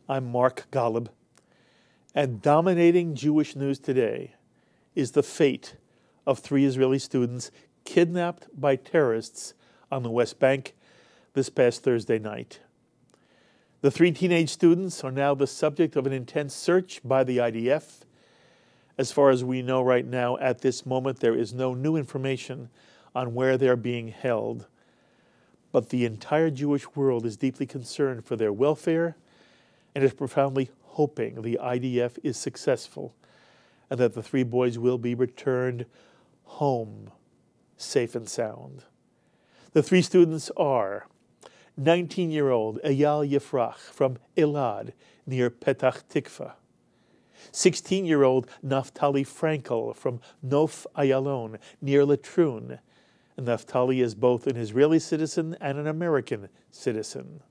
I'm Mark Golub, and dominating Jewish news today is the fate of 3 Israeli students kidnapped by terrorists on the West Bank this past Thursday night. The 3 teenage students are now the subject of an intense search by the IDF. As far as we know right now, at this moment, there is no new information on where they're being held. But the entire Jewish world is deeply concerned for their welfare and is profoundly hoping the IDF is successful and that the 3 boys will be returned home, safe and sound. The 3 students are 19-year-old Eyal Yefrach from Elad near Petach Tikva, 16-year-old Naftali Frankel from Nof Ayalon near Latrun, and Naftali is both an Israeli citizen and an American citizen,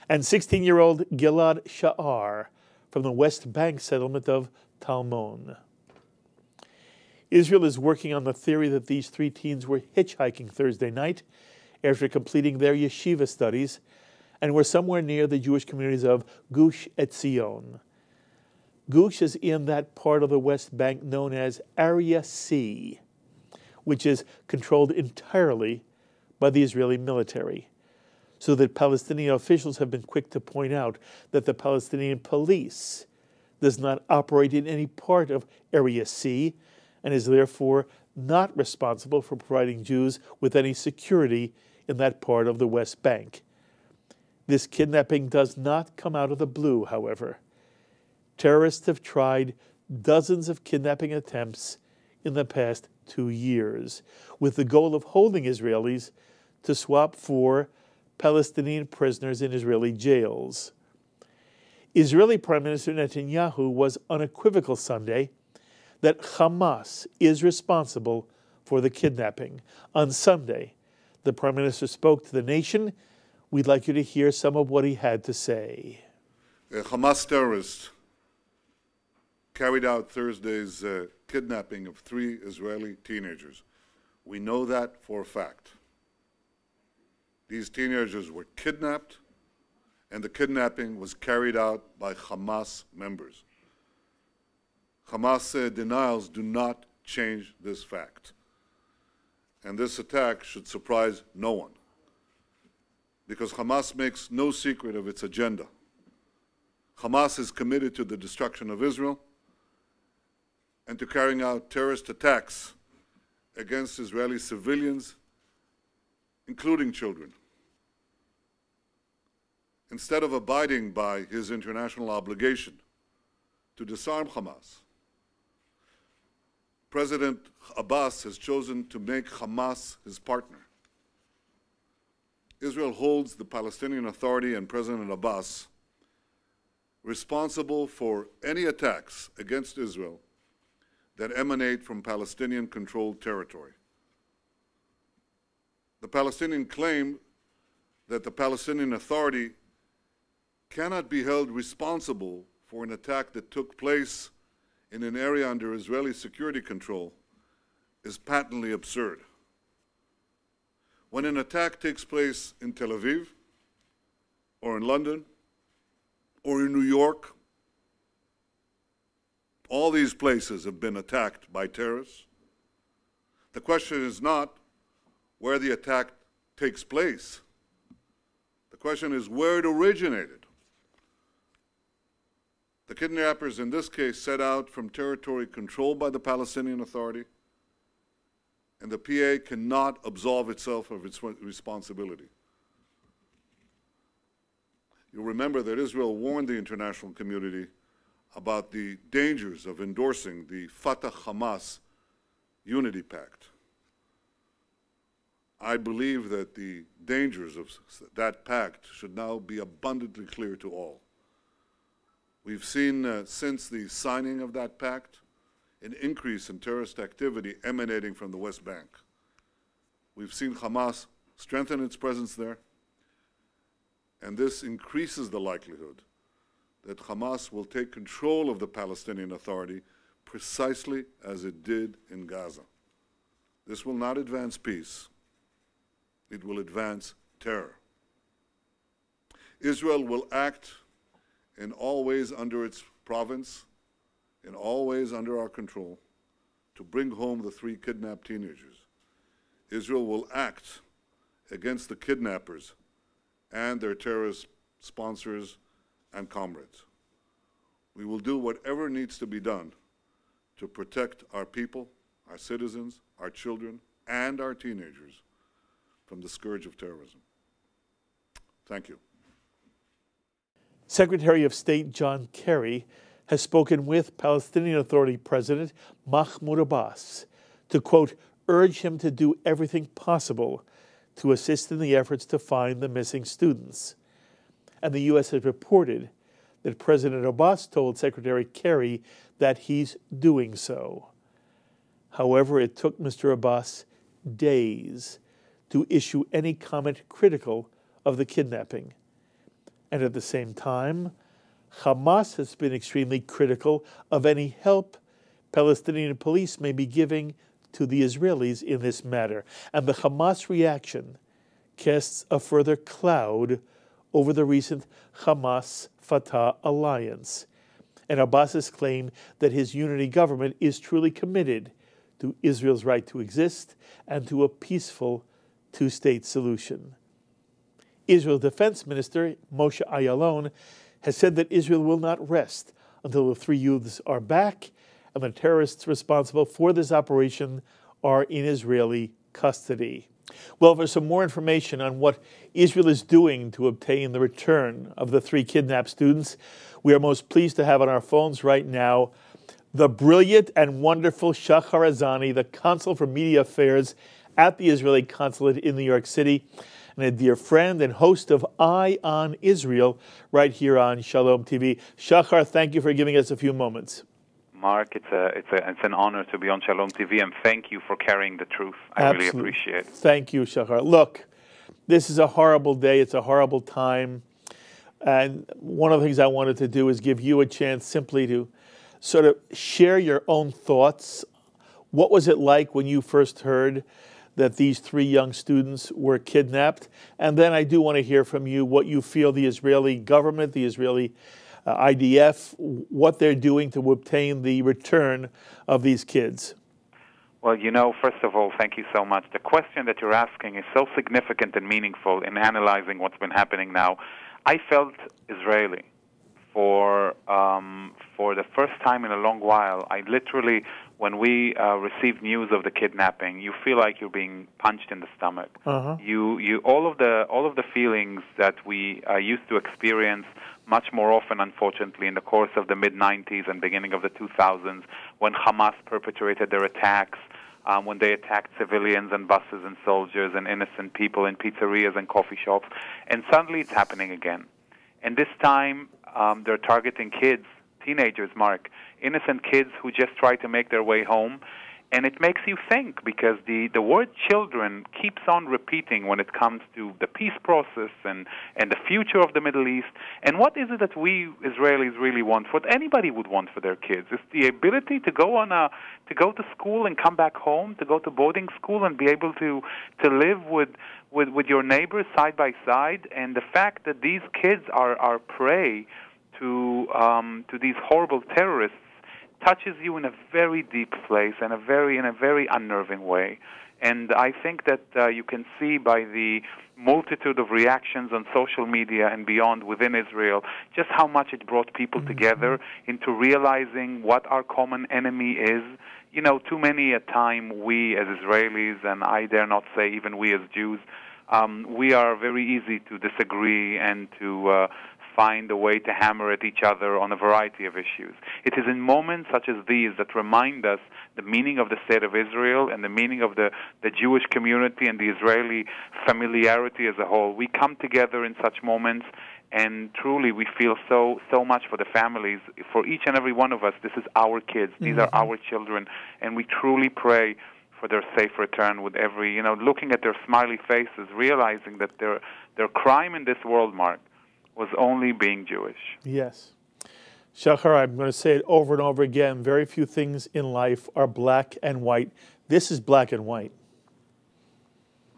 and 16-year-old Gilad Shahar from the West Bank settlement of Talmon. Israel is working on the theory that these 3 teens were hitchhiking Thursday night after completing their yeshiva studies and were somewhere near the Jewish communities of Gush Etzion. Gush is in that part of the West Bank known as Area C, which is controlled entirely by the Israeli military, so that Palestinian officials have been quick to point out that the Palestinian police does not operate in any part of Area C and is therefore not responsible for providing Jews with any security in that part of the West Bank. This kidnapping does not come out of the blue, however. Terrorists have tried dozens of kidnapping attempts in the past 2 years, with the goal of holding Israelis to swap for Palestinian prisoners in Israeli jails. Israeli Prime Minister Netanyahu was unequivocal Sunday that Hamas is responsible for the kidnapping. On Sunday, the Prime Minister spoke to the nation. We'd like you to hear some of what he had to say. Hamas terrorists carried out Thursday's kidnapping of 3 Israeli teenagers. We know that for a fact. These teenagers were kidnapped, and the kidnapping was carried out by Hamas members. Hamas denials do not change this fact. And this attack should surprise no one, because Hamas makes no secret of its agenda. Hamas is committed to the destruction of Israel and to carrying out terrorist attacks against Israeli civilians, including children. Instead of abiding by his international obligation to disarm Hamas, President Abbas has chosen to make Hamas his partner. Israel holds the Palestinian Authority and President Abbas responsible for any attacks against Israel that emanate from Palestinian-controlled territory. The Palestinian claim that the Palestinian Authority cannot be held responsible for an attack that took place in an area under Israeli security control is patently absurd. When an attack takes place in Tel Aviv, or in London, or in New York, all these places have been attacked by terrorists. The question is not where the attack takes place. The question is where it originated. The kidnappers in this case set out from territory controlled by the Palestinian Authority, and the PA cannot absolve itself of its responsibility. You'll remember that Israel warned the international community about the dangers of endorsing the Fatah-Hamas Unity Pact. I believe that the dangers of that pact should now be abundantly clear to all. We've seen since the signing of that pact an increase in terrorist activity emanating from the West Bank. We've seen Hamas strengthen its presence there, and this increases the likelihood that Hamas will take control of the Palestinian Authority precisely as it did in Gaza. This will not advance peace. It will advance terror. Israel will act in all ways under its province, in all ways under our control, to bring home the 3 kidnapped teenagers. Israel will act against the kidnappers and their terrorist sponsors and comrades. We will do whatever needs to be done to protect our people, our citizens, our children, and our teenagers from the scourge of terrorism. Thank you. Secretary of State John Kerry has spoken with Palestinian Authority President Mahmoud Abbas to, quote, urge him to do everything possible to assist in the efforts to find the missing students. And the U.S. has reported that President Abbas told Secretary Kerry that he's doing so. However, it took Mr. Abbas days to issue any comment critical of the kidnapping. And at the same time, Hamas has been extremely critical of any help Palestinian police may be giving to the Israelis in this matter. And the Hamas reaction casts a further cloud over the recent Hamas-Fatah alliance. And Abbas has claimed that his unity government is truly committed to Israel's right to exist and to a peaceful two-state solution. Israel's Defense Minister, Moshe Ayalon, has said that Israel will not rest until the 3 youths are back and the terrorists responsible for this operation are in Israeli custody. Well, for some more information on what Israel is doing to obtain the return of the 3 kidnapped students, we are most pleased to have on our phones right now the brilliant and wonderful Shahar Azani, the Consul for Media Affairs at the Israeli Consulate in New York City, and a dear friend and host of Eye on Israel right here on Shalom TV. Shachar, thank you for giving us a few moments. Mark, it's an honor to be on Shalom TV, and thank you for carrying the truth. I really appreciate it. Thank you, Shachar. Look, this is a horrible day. It's a horrible time. And one of the things I wanted to do is give you a chance simply to sort of share your own thoughts. What was it like when you first heard that these 3 young students were kidnapped? And then I do want to hear from you what you feel the Israeli government, the Israeli IDF, what they're doing to obtain the return of these kids. Well, first of all, thank you so much. The question that you're asking is so significant and meaningful in analyzing what's been happening now. I felt Israeli for the first time in a long while. I literally, when we received news of the kidnapping, you feel like you're being punched in the stomach. You all of the feelings that we used to experience much more often, unfortunately, in the course of the mid-90s and beginning of the 2000s, when Hamas perpetrated their attacks, when they attacked civilians and buses and soldiers and innocent people in pizzerias and coffee shops. And suddenly it's happening again. And this time they're targeting kids, teenagers, Mark, innocent kids who just try to make their way home. And it makes you think, because the word children keeps on repeating when it comes to the peace process and the future of the Middle East. And what is it that we Israelis really want, what anybody would want for their kids? It's the ability to go to school and come back home, to go to boarding school and be able to live with your neighbors side by side. And the fact that these kids are prey to these horrible terrorists touches you in a very deep place and in a very unnerving way. And I think that you can see by the multitude of reactions on social media and beyond within Israel just how much it brought people together into realizing what our common enemy is. Too many a time we as Israelis, and I dare not say even we as Jews, we are very easy to disagree and to find a way to hammer at each other on a variety of issues. It is in moments such as these that remind us the meaning of the State of Israel and the meaning of the Jewish community and the Israeli familiarity as a whole. We come together in such moments, and truly we feel so much for the families. For each and every one of us, this is our kids. These are our children, and we truly pray for their safe return with every, looking at their smiley faces, realizing that their crime in this world, Mark, was only being Jewish. Yes. Shachar, I'm going to say it over and over again. Very few things in life are black and white. This is black and white.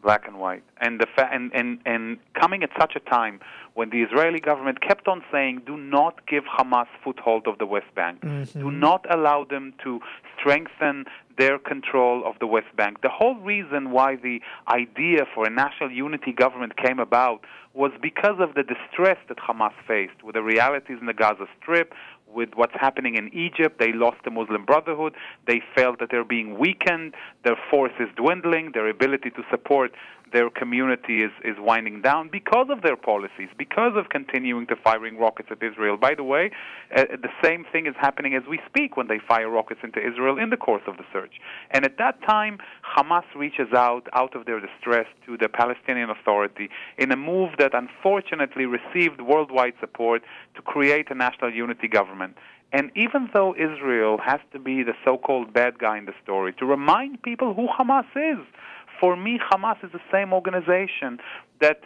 Black and white. And and coming at such a time when the Israeli government kept on saying, do not give Hamas foothold of the West Bank. Mm-hmm. Do not allow them to strengthen their control of the West Bank. The whole reason why the idea for a national unity government came about was because of the distress that Hamas faced with the realities in the Gaza Strip, with what's happening in Egypt. They lost the Muslim Brotherhood. They felt that they're being weakened. Their force is dwindling. Their ability to support their community is winding down because of their policies, because of continuing to firing rockets at Israel. By the way, the same thing is happening as we speak when they fire rockets into Israel in the course of the search. And at that time, Hamas reaches out of their distress to the Palestinian Authority in a move that unfortunately received worldwide support to create a national unity government. And even though Israel has to be the so-called bad guy in the story, to remind people who Hamas is, for me, Hamas is the same organization that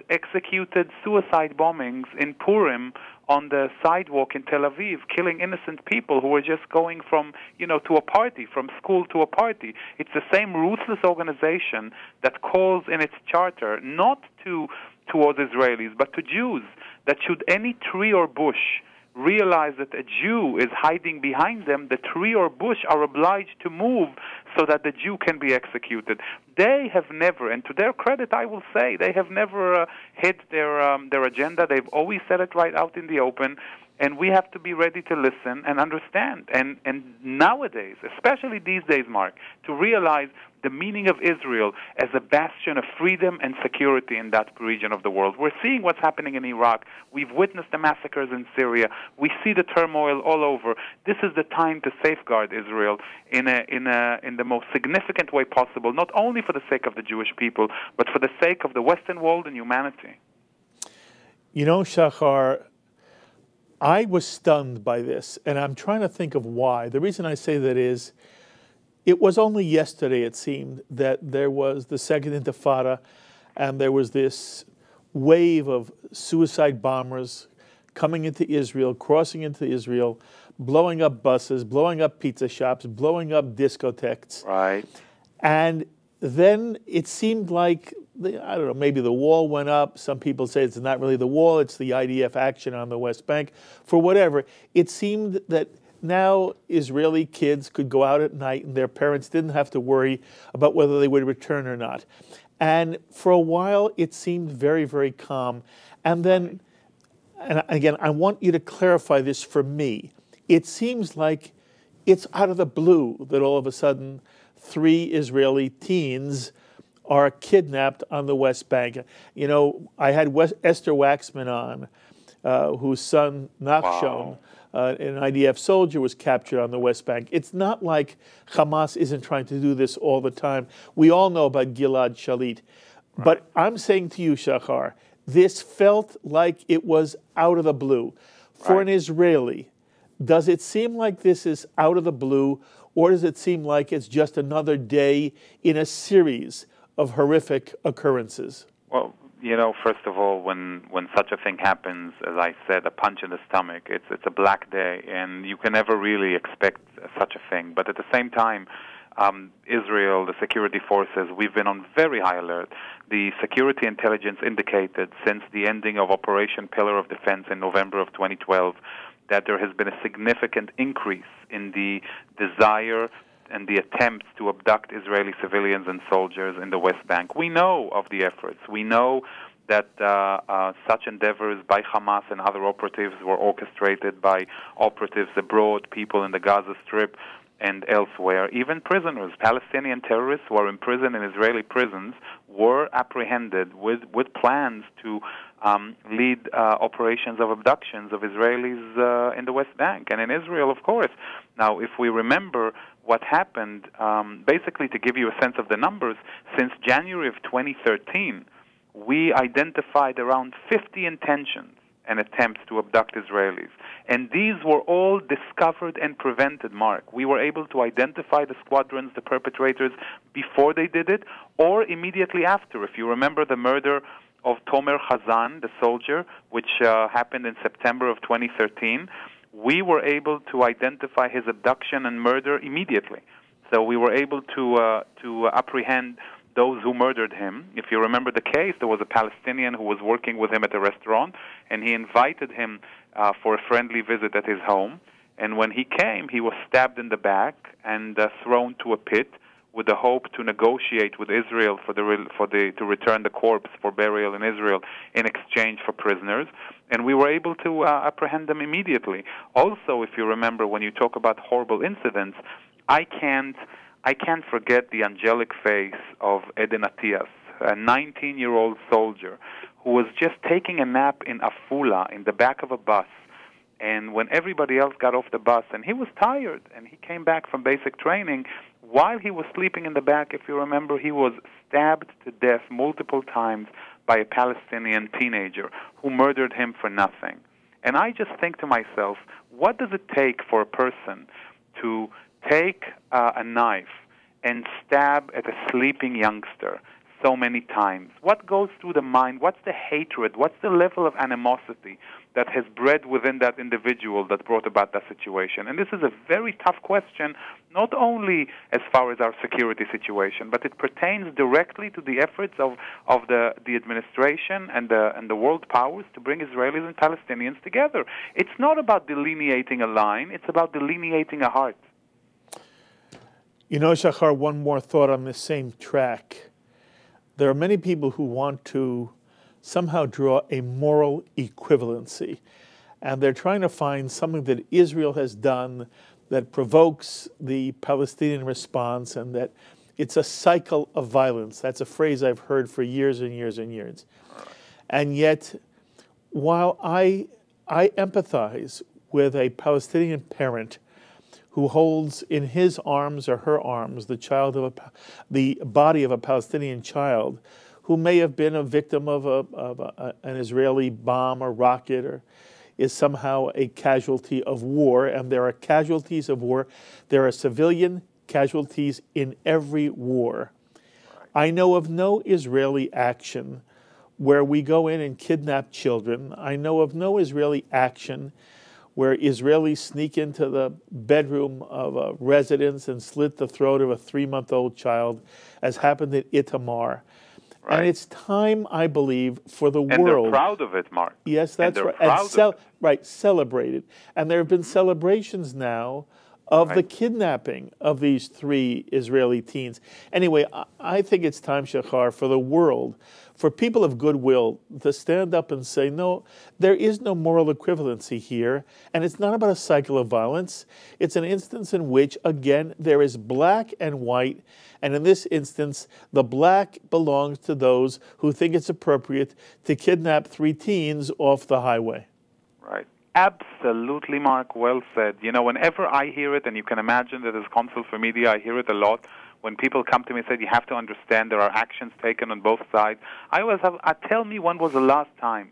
executed suicide bombings in Purim on the sidewalk in Tel Aviv, killing innocent people who were just going from, to a party, from school to a party. It's the same ruthless organization that calls in its charter not towards Israelis, but to Jews, that should any tree or bush realize that a Jew is hiding behind them, the tree or bush are obliged to move so that the Jew can be executed. They have never, and to their credit I will say, they have never hid their agenda. They've always said it right out in the open, and we have to be ready to listen and understand. And nowadays, especially these days, Mark, to realize the meaning of Israel as a bastion of freedom and security in that region of the world. We're seeing what's happening in Iraq. We've witnessed the massacres in Syria. We see the turmoil all over. This is the time to safeguard Israel in the most significant way possible, not only for the sake of the Jewish people, but for the sake of the Western world and humanity. Shahar, I was stunned by this, and I'm trying to think of why. The reason I say that is, it was only yesterday, it seemed, that there was the Second Intifada, and there was this wave of suicide bombers coming into Israel, crossing into Israel, blowing up buses, blowing up pizza shops, blowing up discotheques. Right. And then it seemed like, I don't know, maybe the wall went up. Some people say it's not really the wall, it's the IDF action on the West Bank. For whatever, it seemed that now Israeli kids could go out at night and their parents didn't have to worry about whether they would return or not. And for a while, it seemed very, very calm. And then, and again, I want you to clarify this for me. It seems like it's out of the blue that all of a sudden 3 Israeli teens are kidnapped on the West Bank. I had Esther Waxman on, whose son, Nachshon, an IDF soldier, was captured on the West Bank. It's not like Hamas isn't trying to do this all the time. We all know about Gilad Shalit. Right. But I'm saying to you, Shachar, this felt like it was out of the blue. For an Israeli, does it seem like this is out of the blue, or does it seem like it's just another day in a series of horrific occurrences? Well, first of all, when such a thing happens, as I said, a punch in the stomach, it's a black day, and you can never really expect such a thing. But at the same time, Israel, the security forces, we've been on very high alert. The security intelligence indicated since the ending of Operation Pillar of Defense in November of 2012 that there has been a significant increase in the desire and the attempts to abduct Israeli civilians and soldiers in the West Bank. We know of the efforts. We know that such endeavors by Hamas and other operatives were orchestrated by operatives abroad, people in the Gaza Strip and elsewhere. Even prisoners, Palestinian terrorists who are imprisoned in Israeli prisons, were apprehended with plans to lead operations of abductions of Israelis in the West Bank and in Israel, of course. Now, if we remember what happened, basically to give you a sense of the numbers, since January of 2013, we identified around 50 intentions and attempts to abduct Israelis. And these were all discovered and prevented, Mark. We were able to identify the squadrons, the perpetrators, before they did it, or immediately after. If you remember the murder of Tomer Chazan, the soldier, which happened in September of 2013, we were able to identify his abduction and murder immediately. So we were able to apprehend those who murdered him. If you remember the case, there was a Palestinian who was working with him at a restaurant, and he invited him for a friendly visit at his home. And when he came, he was stabbed in the back and thrown to a pit with the hope to negotiate with Israel to return the corpse for burial in Israel in exchange for prisoners. And we were able to apprehend them immediately. Also, if you remember, when you talk about horrible incidents, I can't forget the angelic face of Eden Atias, a 19-year-old soldier who was just taking a nap in Afula in the back of a bus. And when everybody else got off the bus, and he was tired, and he came back from basic training, while he was sleeping in the back, if you remember, he was stabbed to death multiple times by a Palestinian teenager who murdered him for nothing. And I just think to myself, what does it take for a person to take a knife and stab at a sleeping youngster so many times? What goes through the mind? What's the hatred? What's the level of animosity that has bred within that individual that brought about that situation? And this is a very tough question, not only as far as our security situation, but it pertains directly to the efforts of the administration and the world powers to bring Israelis and Palestinians together. It's not about delineating a line, it's about delineating a heart. You know, Shahar, one more thought on this same track. There are many people who want to somehow draw a moral equivalency, and they're trying to find something that Israel has done that provokes the Palestinian response, and that it's a cycle of violence. That's a phrase I've heard for years and years and years. And yet, while I empathize with a Palestinian parent who holds in his arms or her arms the body of a Palestinian child who may have been a victim of an Israeli bomb or rocket, or is somehow a casualty of war. And there are casualties of war. There are civilian casualties in every war. I know of no Israeli action where we go in and kidnap children. I know of no Israeli action where Israelis sneak into the bedroom of a residence and slit the throat of a 3-month-old child, as happened at Itamar. Right. And it's time, I believe, for the world. And they're proud of it, Mark. Yes, that's right. And celebrated. And there have been celebrations now of the kidnapping of these 3 Israeli teens. Anyway, I think it's time, Shachar, for the world, for people of goodwill to stand up and say, no, there is no moral equivalency here, and it's not about a cycle of violence. It's an instance in which, again, there is black and white, and in this instance, the black belongs to those who think it's appropriate to kidnap 3 teens off the highway. Right. Absolutely, Mark. Well said. You know, whenever I hear it, and you can imagine that as Consul for Media, I hear it a lot, when people come to me and say, you have to understand there are actions taken on both sides, I always have, tell me when was the last time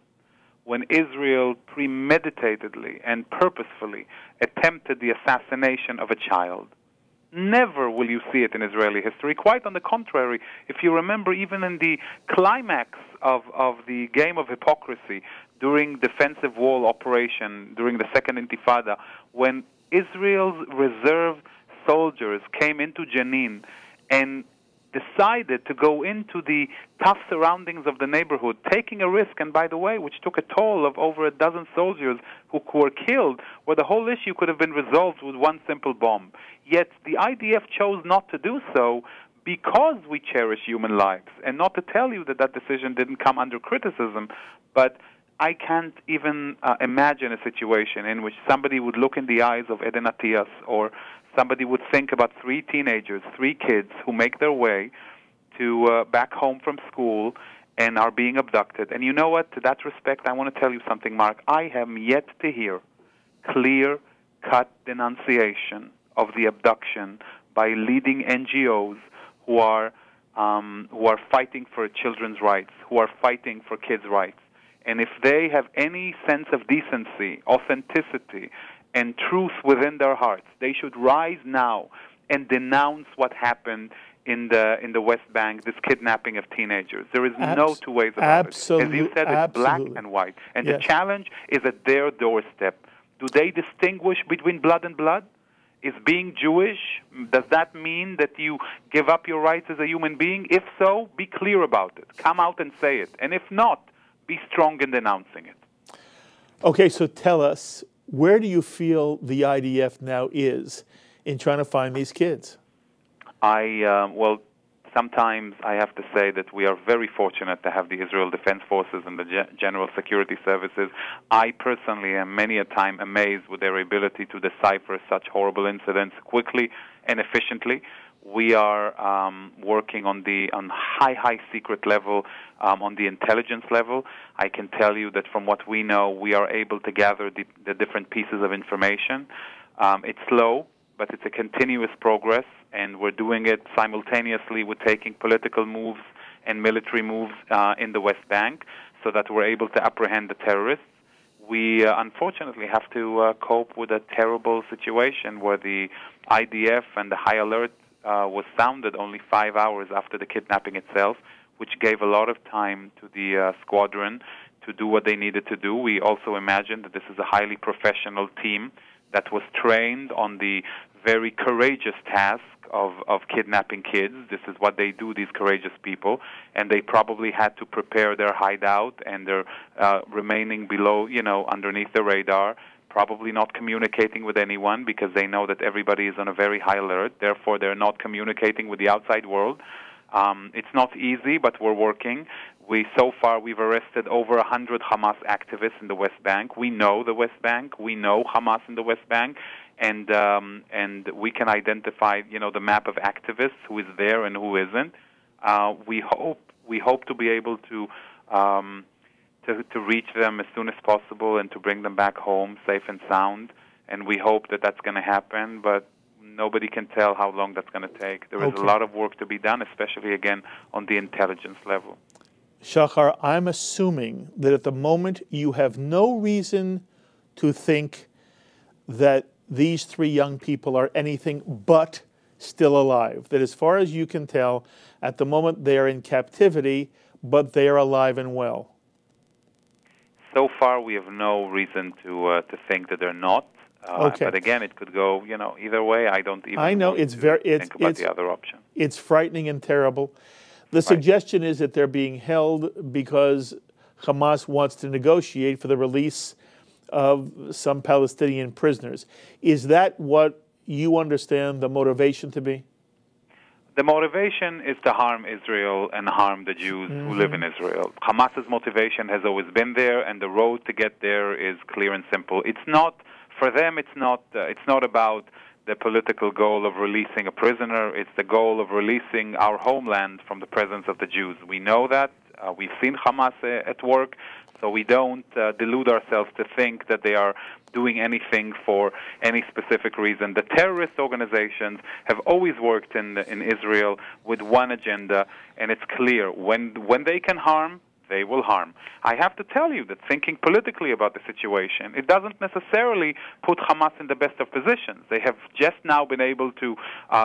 when Israel premeditatedly and purposefully attempted the assassination of a child. Never will you see it in Israeli history. Quite on the contrary, if you remember, even in the climax of the game of hypocrisy during defensive wall operation, during the Second Intifada, when Israel's reserve soldiers came into Jenin and decided to go into the tough surroundings of the neighborhood, taking a risk, and by the way, which took a toll of over a dozen soldiers who were killed, where the whole issue could have been resolved with one simple bomb. Yet the IDF chose not to do so because we cherish human lives. And not to tell you that that decision didn't come under criticism, but I can't even imagine a situation in which somebody would look in the eyes of Eden Atias, or somebody would think about 3 teenagers, 3 kids who make their way to back home from school and are being abducted. And you know what? To that respect, I want to tell you something, Mark. I have yet to hear clear-cut denunciation of the abduction by leading NGOs who are fighting for children's rights, who are fighting for kids' rights. And if they have any sense of decency, authenticity, and truth within their hearts, they should rise now and denounce what happened in the West Bank, this kidnapping of teenagers. There is no 2 ways about it. As you said, it's black and white. And the challenge is at their doorstep. Do they distinguish between blood and blood? Is being Jewish, does that mean that you give up your rights as a human being? If so, be clear about it. Come out and say it. And if not, be strong in denouncing it. Okay, so tell us, where do you feel the IDF now is in trying to find these kids? Well, sometimes I have to say that we are very fortunate to have the Israel Defense Forces and the General Security Services. I personally am many a time amazed with their ability to decipher such horrible incidents quickly and efficiently. We are working on high secret level, on the intelligence level. I can tell you that from what we know, we are able to gather the different pieces of information. It's slow, but it's a continuous progress, and we're doing it simultaneously with taking political moves and military moves in the West Bank so that we're able to apprehend the terrorists. We unfortunately have to cope with a terrible situation where the IDF and the high alert was sounded only 5 hours after the kidnapping itself, which gave a lot of time to the squadron to do what they needed to do. We also imagine that this is a highly professional team that was trained on the very courageous task of kidnapping kids. This is what they do, these courageous people, and they probably had to prepare their hideout, and they're remaining below, underneath the radar, probably not communicating with anyone because they know that everybody is on a very high alert. Therefore, they're not communicating with the outside world. It's not easy, but we're working. So far, we've arrested over 100 Hamas activists in the West Bank. We know the West Bank. We know Hamas in the West Bank. And we can identify, the map of activists, who is there and who isn't. We hope to be able to reach them as soon as possible and to bring them back home safe and sound. And we hope that that's going to happen, but nobody can tell how long that's going to take. There is a lot of work to be done, especially, again, on the intelligence level. Shahar, I'm assuming that at the moment you have no reason to think that these three young people are anything but still alive. That as far as you can tell, at the moment they are in captivity, but they are alive and well. So far, we have no reason to think that they're not. But again, it could go, either way. I don't even think about the other option. It's frightening and terrible. The suggestion is that they're being held because Hamas wants to negotiate for the release of some Palestinian prisoners. Is that what you understand the motivation to be? The motivation is to harm Israel and harm the Jews who live in Israel. Hamas's motivation has always been there, and the road to get there is clear and simple. It's not, for them, it's not about the political goal of releasing a prisoner. It's the goal of releasing our homeland from the presence of the Jews. We know that. We've seen Hamas at work, so we don't delude ourselves to think that they are doing anything for any specific reason. The terrorist organizations have always worked in Israel with one agenda, and it's clear. When they can harm, they will harm. I have to tell you that thinking politically about the situation, it doesn't necessarily put Hamas in the best of positions. They have just now been able to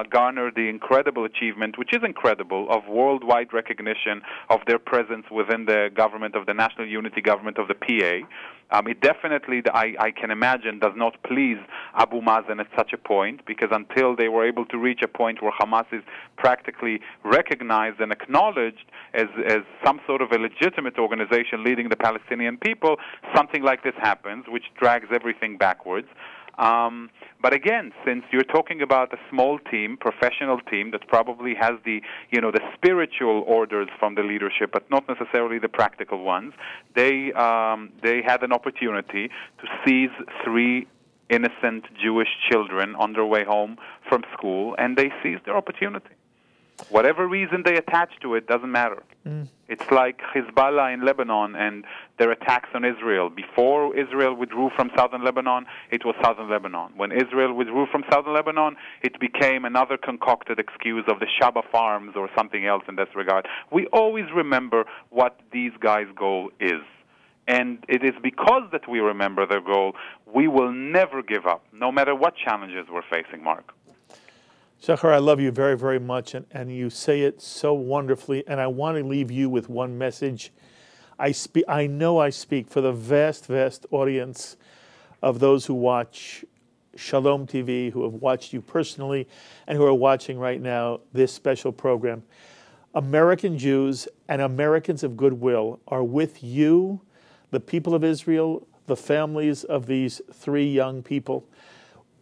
garner the incredible achievement, which is incredible, of worldwide recognition of their presence within the government of the National Unity Government of the PA. It definitely, I can imagine, does not please Abu Mazen at such a point, because until they were able to reach a point where Hamas is practically recognized and acknowledged as some sort of a legitimate organization leading the Palestinian people, something like this happens, which drags everything backwards. But again, since you're talking about a small team, professional team that probably has the spiritual orders from the leadership, but not necessarily the practical ones, they had an opportunity to seize 3 innocent Jewish children on their way home from school, and they seized their opportunity. Whatever reason they attach to it doesn't matter. It's like Hezbollah in Lebanon and their attacks on Israel. Before Israel withdrew from southern Lebanon, it was southern Lebanon. When Israel withdrew from southern Lebanon, it became another concocted excuse of the Shaba farms or something else in this regard. We always remember what these guys' goal is. And it is because that we remember their goal, we will never give up, no matter what challenges we're facing, Mark. Shachar, I love you very, very much, and you say it so wonderfully, and I want to leave you with one message. I know I speak for the vast, vast audience of those who watch Shalom TV, who have watched you personally, and who are watching right now this special program. American Jews and Americans of goodwill are with you, the people of Israel, the families of these three young people.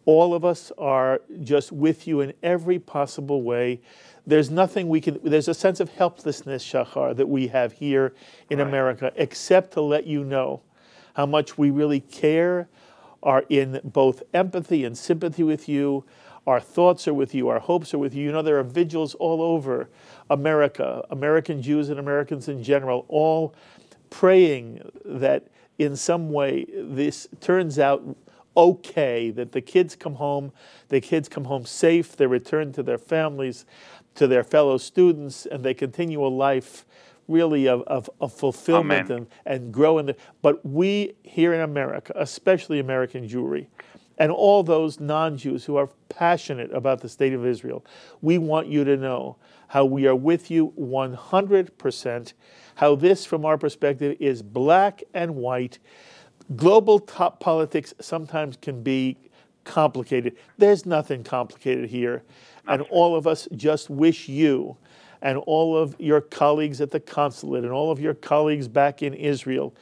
All of us are just with you in every possible way. There's nothing we can, there's a sense of helplessness, Shahar, that we have here in America, except to let you know how much we really care, are in both empathy and sympathy with you. Our thoughts are with you, our hopes are with you. You know, there are vigils all over America, American Jews and Americans in general, all praying that in some way this turns out okay, that the kids come home safe, they return to their families, to their fellow students, and they continue a life really of fulfillment and grow in the. But we here in America, especially American Jewry, and all those non-Jews who are passionate about the state of Israel, we want you to know how we are with you 100%, how this, from our perspective, is black and white. Global top politics sometimes can be complicated. There's nothing complicated here. And all of us just wish you and all of your colleagues at the Consulate and all of your colleagues back in Israel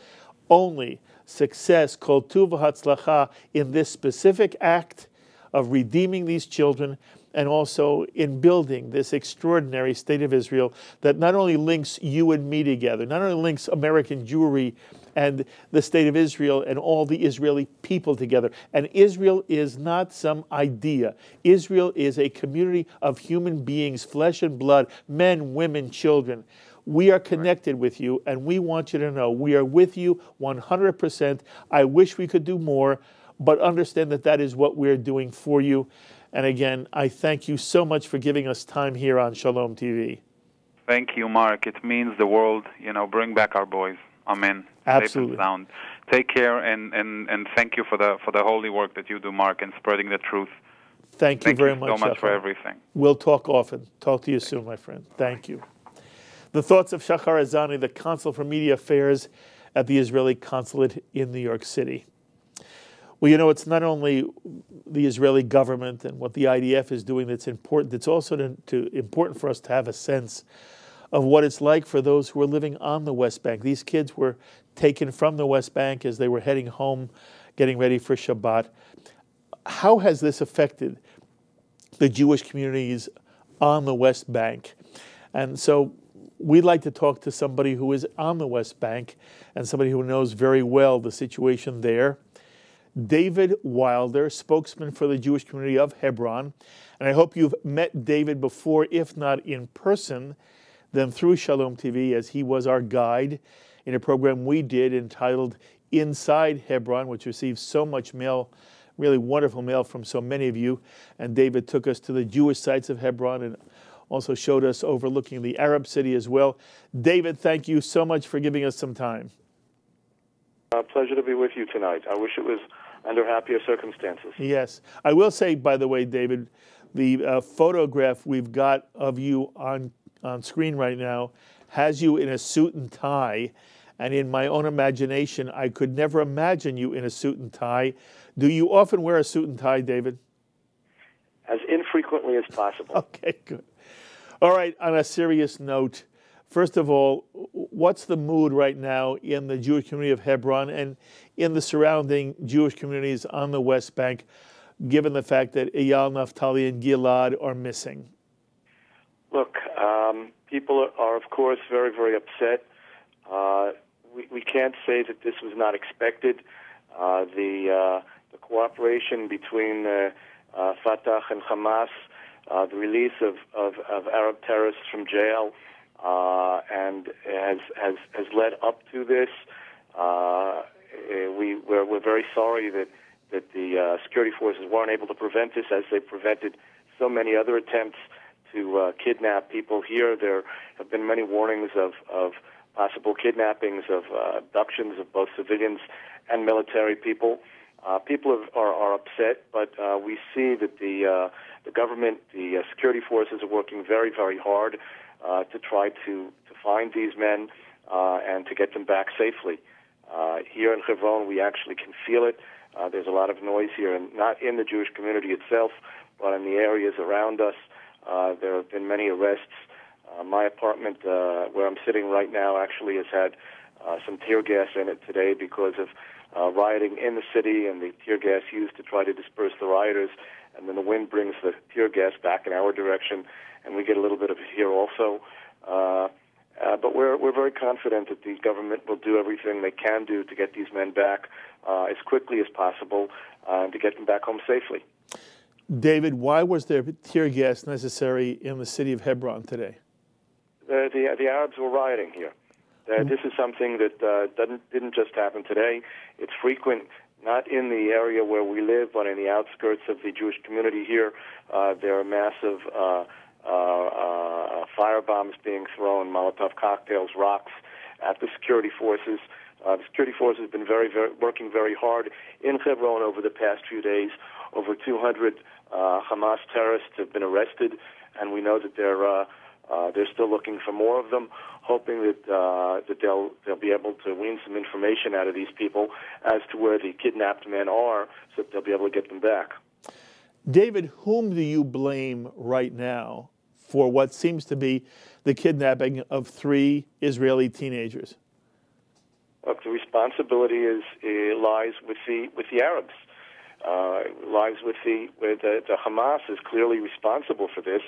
only success, kol tuv v'hatzlacha, in this specific act of redeeming these children, and also in building this extraordinary state of Israel that not only links you and me together, not only links American Jewry and the state of Israel and all the Israeli people together. And Israel is not some idea. Israel is a community of human beings, flesh and blood, men, women, children. We are connected with you, and we want you to know we are with you 100%. I wish we could do more, but understand that that is what we're doing for you. And again, I thank you so much for giving us time here on Shalom TV. Thank you, Mark. It means the world. You know, bring back our boys. Amen. Absolutely. Safe and sound. Take care, and thank you for the holy work that you do, Mark, and spreading the truth. Thank you very much. Thank you so much for everything. We'll talk often. Talk to you soon, my friend. Thank you. The thoughts of Shachar Azani, the Consul for Media Affairs at the Israeli Consulate in New York City. Well, you know, it's not only the Israeli government and what the IDF is doing that's important, it's also important for us to have a sense of what it's like for those who are living on the West Bank. These kids were taken from the West Bank as they were heading home, getting ready for Shabbat. How has this affected the Jewish communities on the West Bank? And so we'd like to talk to somebody who is on the West Bank and somebody who knows very well the situation there. David Wilder, spokesman for the Jewish community of Hebron. And I hope you've met David before, if not in person, then through Shalom TV, as he was our guide in a program we did entitled Inside Hebron, which received so much mail, really wonderful mail from so many of you. And David took us to the Jewish sites of Hebron and also showed us overlooking the Arab city as well. David, thank you so much for giving us some time. Pleasure to be with you tonight. I wish it was under happier circumstances. Yes. I will say, by the way, David, the photograph we've got of you on screen right now has you in a suit and tie. And in my own imagination, I could never imagine you in a suit and tie. Do you often wear a suit and tie, David? As infrequently as possible. Okay, good. All right, on a serious note, first of all, what's the mood right now in the Jewish community of Hebron and in the surrounding Jewish communities on the West Bank, given the fact that Eyal, Naftali, and Gilad are missing? Look, people are, of course, very, very upset. We can't say that this was not expected. The cooperation between Fatah and Hamas, the release of Arab terrorists from jail, and has led up to this. We're very sorry that the security forces weren't able to prevent this, as they prevented so many other attempts to kidnap people here. There have been many warnings of possible kidnappings, of abductions of both civilians and military people. People are upset, but we see that the government, the security forces are working very, very hard to try to find these men and to get them back safely. Here in Hebron, we actually can feel it. There's a lot of noise here, and not in the Jewish community itself, but in the areas around us. There have been many arrests. My apartment, where I'm sitting right now, actually has had some tear gas in it today because of rioting in the city and the tear gas used to try to disperse the rioters. And then the wind brings the tear gas back in our direction, and we get a little bit of it here also. But we're very confident that the government will do everything they can do to get these men back as quickly as possible and to get them back home safely. David, why was there tear gas necessary in the city of Hebron today? The Arabs were rioting here. This is something that didn't just happen today. It's frequent, not in the area where we live, but in the outskirts of the Jewish community here. There are massive fire bombs being thrown, Molotov cocktails, rocks at the security forces. The security forces have been working very hard in Hebron over the past few days. Over 200 Hamas terrorists have been arrested, and we know that they're still looking for more of them, hoping that they'll be able to wean some information out of these people as to where the kidnapped men are, so that they'll be able to get them back. David, whom do you blame right now for what seems to be the kidnapping of 3 Israeli teenagers? Look, the responsibility lies with the Arabs. Lies with the Hamas is clearly responsible for this,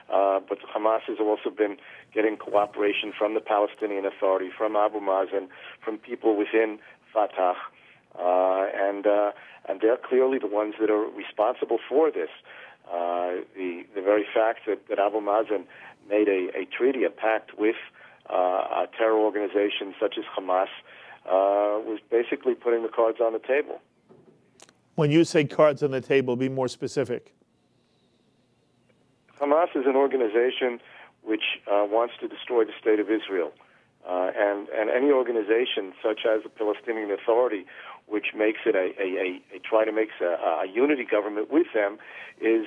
but the Hamas has also been getting cooperation from the Palestinian Authority, from Abu Mazen, from people within Fatah, and they're clearly the ones that are responsible for this. The very fact that Abu Mazen made a treaty, a pact with a terror organization such as Hamas, was basically putting the cards on the table. When you say cards on the table, be more specific. Hamas is an organization which wants to destroy the state of Israel. And any organization such as the Palestinian Authority, which makes it try to make a unity government with them, is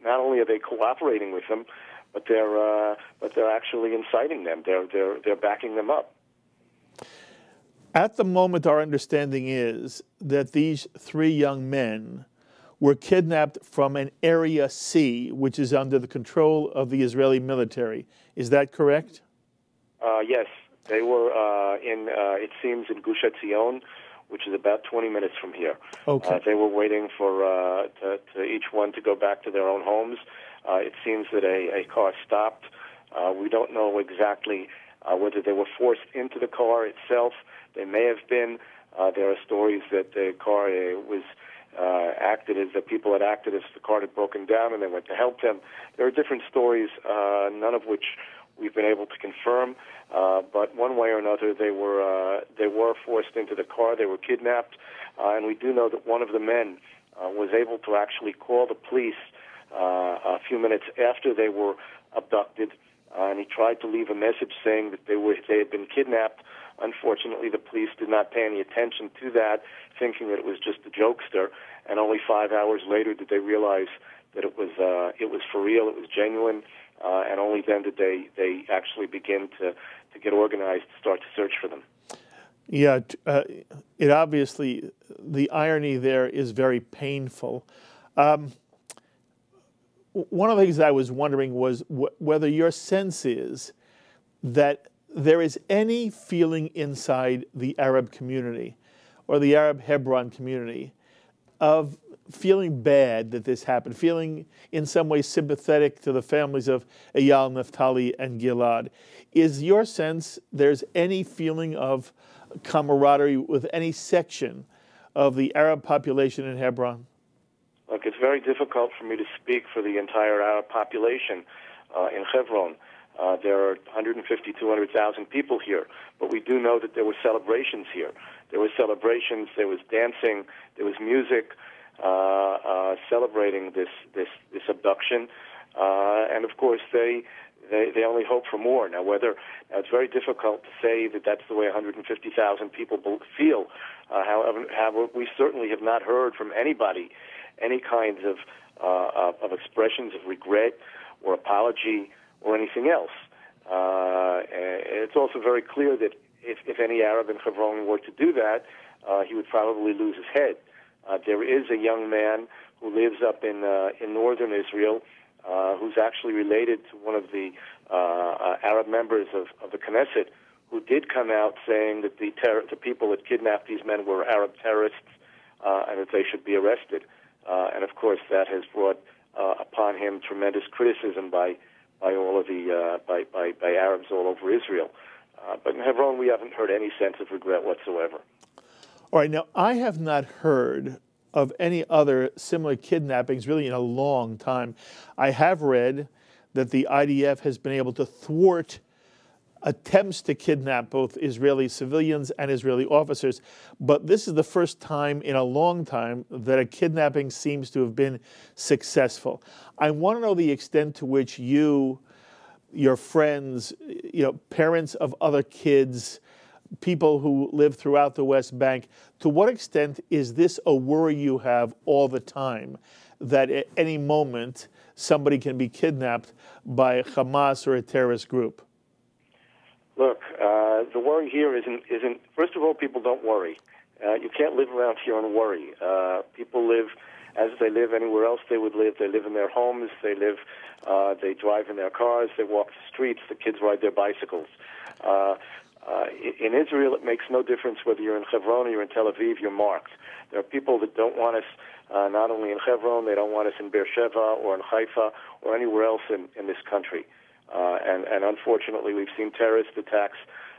not only are they cooperating with them, but they're actually inciting them. They're backing them up. At the moment, our understanding is that these 3 young men were kidnapped from an Area C, which is under the control of the Israeli military. Is that correct? Yes. They were it seems, in Gush Etzion, which is about 20 minutes from here. Okay. They were waiting for to each one to go back to their own homes. It seems that a car stopped. We don't know exactly whether they were forced into the car itself. They may have been. There are stories that the car was acted as the people had acted as the car had broken down and they went to help them. There are different stories, none of which we've been able to confirm. But one way or another, they were forced into the car. They were kidnapped, and we do know that one of the men was able to actually call the police a few minutes after they were abducted, and he tried to leave a message saying that they had been kidnapped. Unfortunately, the police did not pay any attention to that, thinking that it was just a jokester. And only 5 hours later did they realize that it was for real, it was genuine. And only then did they actually begin to get organized to start to search for them. Yeah, it obviously, the irony there is very painful. One of the things I was wondering was whether your sense is that there is any feeling inside the Arab community or the Arab Hebron community of feeling bad that this happened, feeling in some way sympathetic to the families of Eyal, Naphtali, and Gilad. Is your sense there's any feeling of camaraderie with any section of the Arab population in Hebron? Look, it's very difficult for me to speak for the entire Arab population in Hebron. There are 150, 200,000 people here, but we do know that there were celebrations here. There were celebrations, there was dancing, there was music, celebrating this abduction, and of course they only hope for more. Now, it's very difficult to say that that's the way 150,000 people feel. However, we certainly have not heard from anybody any kinds of expressions of regret or apology or anything else. It's also very clear that if any Arab in Hebron were to do that, he would probably lose his head. There is a young man who lives up in northern Israel who's actually related to one of the Arab members of the Knesset, who did come out saying that the people that kidnapped these men were Arab terrorists and that they should be arrested. And of course, that has brought upon him tremendous criticism by all of the by Arabs all over Israel. But in Hebron, we haven't heard any sense of regret whatsoever. All right, now I have not heard of any other similar kidnappings really in a long time. I have read that the IDF has been able to thwart attempts to kidnap both Israeli civilians and Israeli officers, but this is the first time in a long time that a kidnapping seems to have been successful. I want to know the extent to which you, your friends, parents of other kids, people who live throughout the West Bank, to what extent is this a worry you have all the time, that at any moment somebody can be kidnapped by Hamas or a terrorist group? Look, the worry here isn't. First of all, people don't worry. You can't live around here and worry. People live as they live anywhere else they would live. They live in their homes. They drive in their cars. They walk the streets. The kids ride their bicycles. In Israel, it makes no difference whether you're in Hebron or you're in Tel Aviv. You're marked. There are people that don't want us not only in Hebron, they don't want us in Beersheba or in Haifa or anywhere else in this country. And unfortunately, we've seen terrorist attacks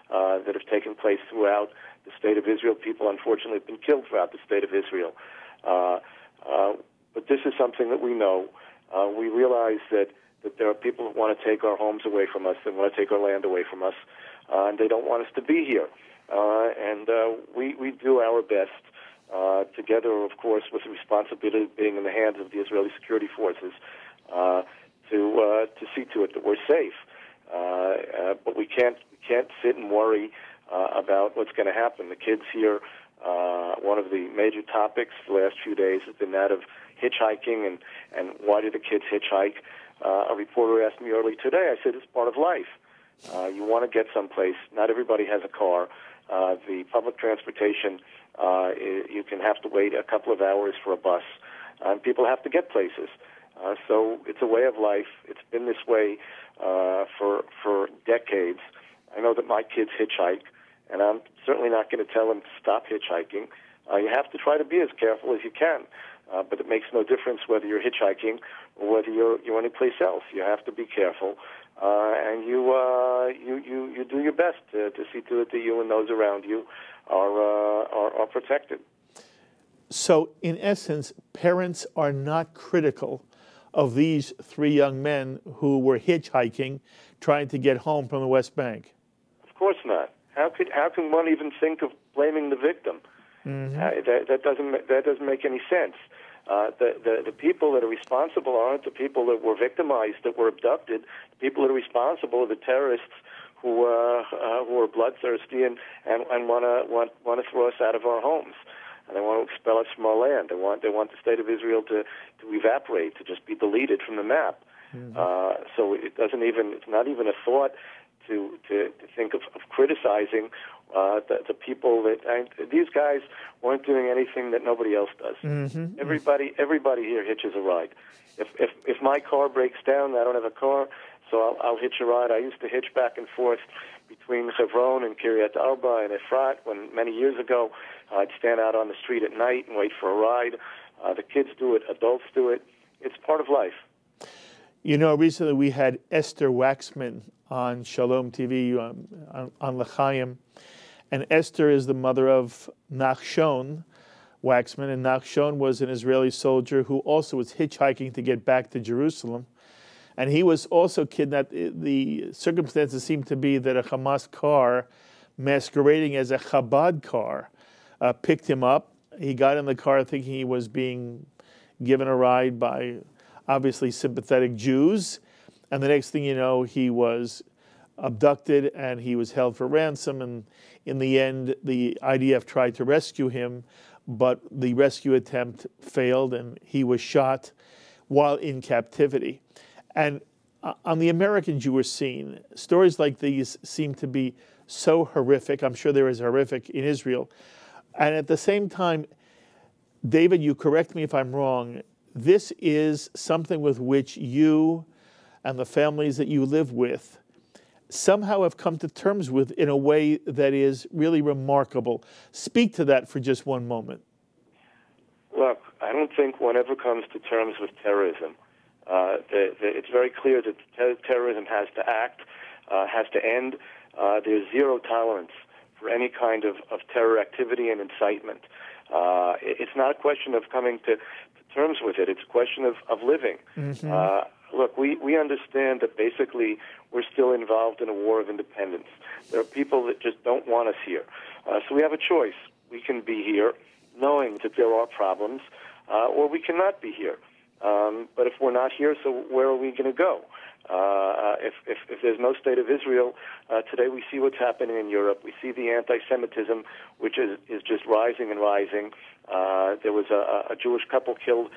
that have taken place throughout the state of Israel. People, unfortunately, have been killed throughout the state of Israel. But this is something that we know. We realize that there are people who want to take our homes away from us, that want to take our land away from us, and they don't want us to be here. And we do our best, together, of course, with the responsibility being in the hands of the Israeli security forces, to see to it that we're safe. But we can't sit and worry about what's going to happen. The kids here, one of the major topics the last few days has been that of hitchhiking and why do the kids hitchhike. A reporter asked me early today, I said, it's part of life. You want to get someplace. Not everybody has a car. The public transportation, you can have to wait a couple of hours for a bus. People have to get places. So it's a way of life. It's been this way for decades. I know that my kids hitchhike, and I'm certainly not going to tell them to stop hitchhiking. You have to try to be as careful as you can, but it makes no difference whether you're hitchhiking or whether you're anyplace else. You have to be careful, and you do your best to see to it that you and those around you are protected. So, in essence, parents are not critical of these three young men who were hitchhiking, trying to get home from the West Bank. Of course not. How can one even think of blaming the victim? Mm-hmm. That doesn't make any sense. The people that are responsible aren't the people that were victimized, that were abducted. The people that are responsible are the terrorists who are bloodthirsty and want to throw us out of our homes. And they want to expel us from our land. They want the state of Israel to evaporate, to just be deleted from the map. Mm-hmm. So it's not even a thought to think of criticizing the people these guys weren't doing anything that nobody else does. Mm-hmm. Everybody here hitches a ride. If my car breaks down, I don't have a car, so I'll hitch a ride. I used to hitch back and forth between Hebron and Kiryat Arba and Efrat when many years ago I'd stand out on the street at night and wait for a ride. The kids do it, adults do it. It's part of life. Recently we had Esther Waxman on Shalom TV on L'Chaim, and Esther is the mother of Nachshon Waxman, and Nachshon was an Israeli soldier who also was hitchhiking to get back to Jerusalem. And he was also kidnapped. The circumstances seem to be that a Hamas car masquerading as a Chabad car picked him up. He got in the car thinking he was being given a ride by obviously sympathetic Jews. And the next thing you know, he was abducted and he was held for ransom. And in the end, the IDF tried to rescue him, but the rescue attempt failed and he was shot while in captivity. And on the American Jewish scene, stories like these seem to be so horrific. I'm sure there is horrific in Israel. And at the same time, David, you correct me if I'm wrong, this is something with which you and the families that you live with somehow have come to terms with in a way that is really remarkable. Speak to that for just one moment. Look, I don't think one ever comes to terms with terrorism. It's very clear that terrorism has to act, has to end. There's zero tolerance for any kind of terror activity and incitement. It's not a question of coming to terms with it. It's a question of living. Look, we understand that basically we're still involved in a war of independence. There are people that just don't want us here. So we have a choice. We can be here knowing that there are problems, or we cannot be here. But if we're not here, so where are we going to go? If there's no state of Israel, today we see what's happening in Europe. We see the anti-Semitism, which is just rising and rising. There was a Jewish couple killed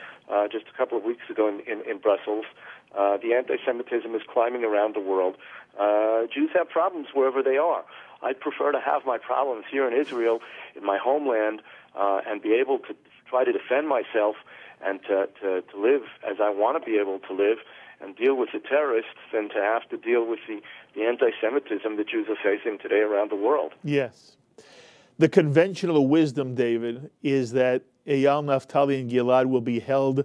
just a couple of weeks ago in Brussels. The anti-Semitism is climbing around the world. Jews have problems wherever they are. I'd prefer to have my problems here in Israel, in my homeland, and be able to try to defend myself and to live as I want to be able to live and deal with the terrorists than to have to deal with the anti-Semitism that Jews are facing today around the world. Yes. The conventional wisdom, David, is that Eyal, Naphtali, and Gilad will be held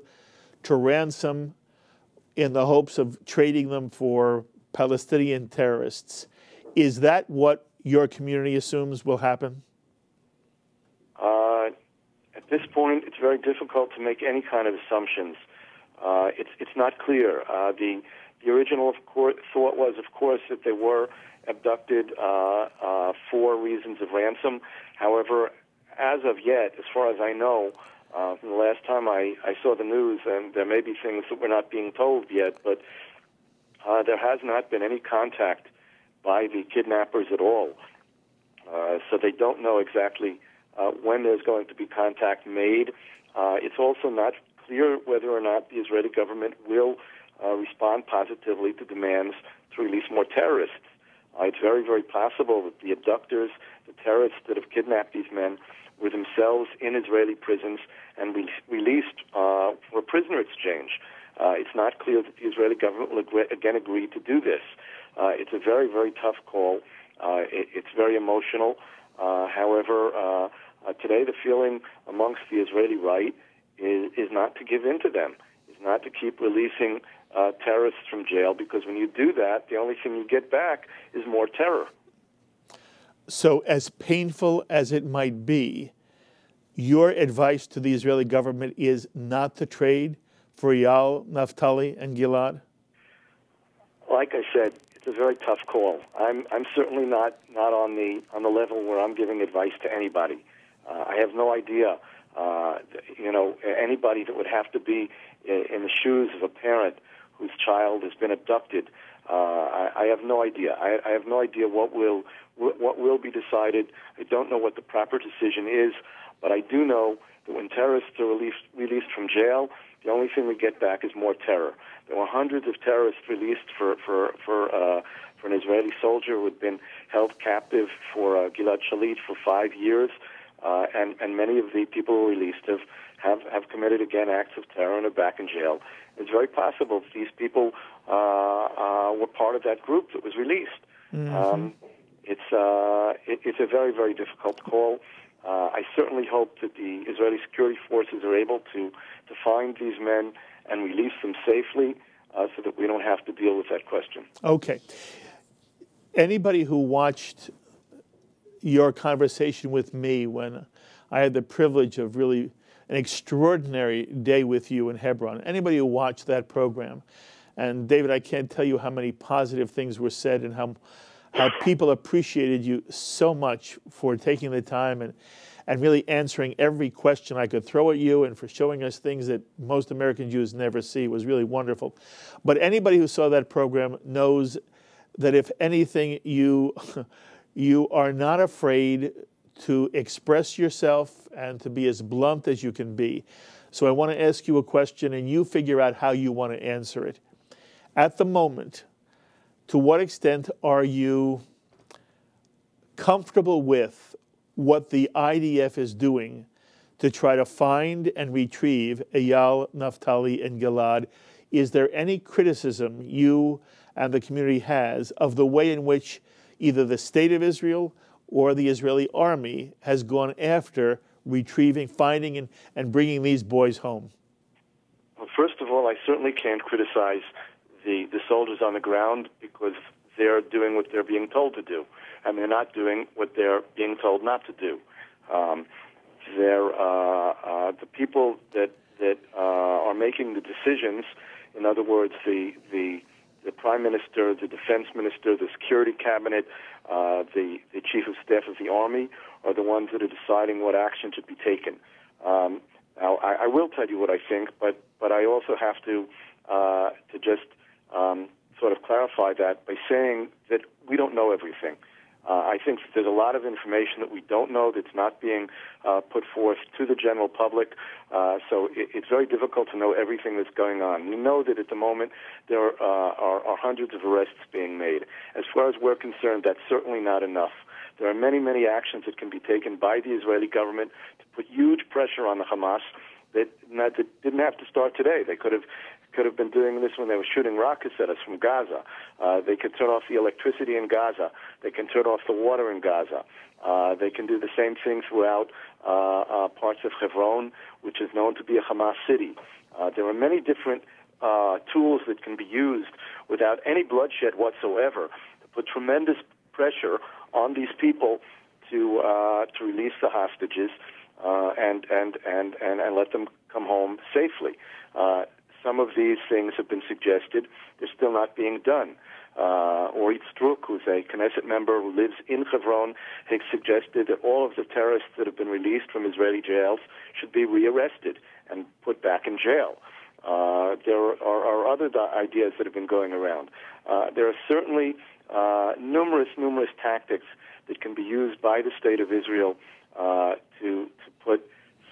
to ransom in the hopes of trading them for Palestinian terrorists. Is that what your community assumes will happen? At this point, it's very difficult to make any kind of assumptions. It's not clear. The original thought was, of course, that they were abducted for reasons of ransom. However, as of yet, as far as I know, from the last time I saw the news, and there may be things that we're not being told yet, but there has not been any contact by the kidnappers at all. So they don't know exactly when there's going to be contact made. It's also not clear whether or not the Israeli government will respond positively to demands to release more terrorists. It's very, very possible that the abductors, the terrorists that have kidnapped these men, were themselves in Israeli prisons and released for prisoner exchange. It's not clear that the Israeli government will again agree to do this. It's a very, very tough call. It's very emotional. However, today the feeling amongst the Israeli right is not to give in to them, is not to keep releasing terrorists from jail, because when you do that, the only thing you get back is more terror. So as painful as it might be, your advice to the Israeli government is not to trade for Eyal, Naphtali, and Gilad? Like I said, it's a very tough call. I'm certainly not on the level where I'm giving advice to anybody. I have no idea. Anybody that would have to be in the shoes of a parent whose child has been abducted, I have no idea. I have no idea what will be decided. I don't know what the proper decision is, but I do know that when terrorists are released from jail, the only thing we get back is more terror. There were hundreds of terrorists released for an Israeli soldier who had been held captive for Gilad Shalit for 5 years. And many of the people who were released have committed, again, acts of terror and are back in jail. It's very possible that these people were part of that group that was released. Mm-hmm. It's a very, very difficult call. I certainly hope that the Israeli security forces are able to find these men and release them safely so that we don't have to deal with that question. Okay. Anybody who watched your conversation with me when I had the privilege of really an extraordinary day with you in Hebron, anybody who watched that program, and David, I can't tell you how many positive things were said and how people appreciated you so much for taking the time and really answering every question I could throw at you and for showing us things that most American Jews never see. It was really wonderful. But anybody who saw that program knows that if anything, you are not afraid to express yourself and to be as blunt as you can be. So I want to ask you a question, and you figure out how you want to answer it. At the moment, to what extent are you comfortable with what the IDF is doing to try to find and retrieve Eyal, Naphtali, and Gilad, is there any criticism you and the community has of the way in which either the State of Israel or the Israeli army has gone after retrieving, finding, and bringing these boys home? Well, first of all, I certainly can't criticize the soldiers on the ground because they're doing what they're being told to do, and they're not doing what they're being told not to do. The people that are making the decisions, in other words, the Prime Minister, the Defense Minister, the Security Cabinet, the Chief of Staff of the Army, are the ones that are deciding what action should be taken. Now, I will tell you what I think, but I also have to just sort of clarify that by saying that we don't know everything. I think that there's a lot of information that we don't know that's not being put forth to the general public, so it's very difficult to know everything that's going on. We know that at the moment there are hundreds of arrests being made. As far as we're concerned, that's certainly not enough. There are many, many actions that can be taken by the Israeli government to put huge pressure on the Hamas that didn't have to start today. They could have been doing this when they were shooting rockets at us from Gaza. They could turn off the electricity in Gaza. They can turn off the water in Gaza. They can do the same thing throughout parts of Hebron, which is known to be a Hamas city. There are many different tools that can be used without any bloodshed whatsoever to put tremendous pressure on these people to release the hostages and let them come home safely. Some of these things have been suggested. They're still not being done. Orit Struk, who's a Knesset member who lives in Hebron, has suggested that all of the terrorists that have been released from Israeli jails should be rearrested and put back in jail. There are other ideas that have been going around. There are certainly numerous tactics that can be used by the State of Israel to put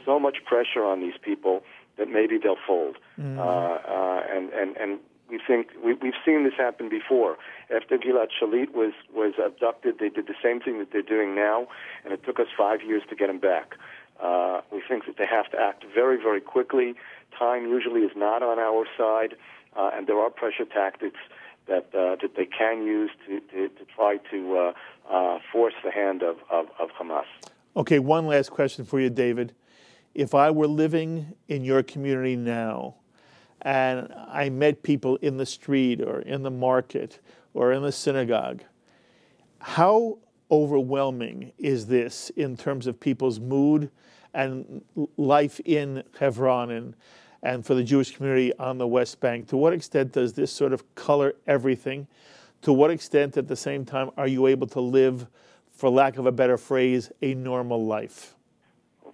so much pressure on these people that maybe they'll fold. And we think we've seen this happen before. After Gilad Shalit was abducted, they did the same thing that they're doing now, and it took us 5 years to get him back. We think that they have to act very, very quickly. Time usually is not on our side, and there are pressure tactics that they can use to try to force the hand of Hamas. Okay, one last question for you, David. If I were living in your community now and I met people in the street or in the market or in the synagogue, how overwhelming is this in terms of people's mood and life in Hebron and for the Jewish community on the West Bank? To what extent does this sort of color everything? To what extent, at the same time, are you able to live, for lack of a better phrase, a normal life?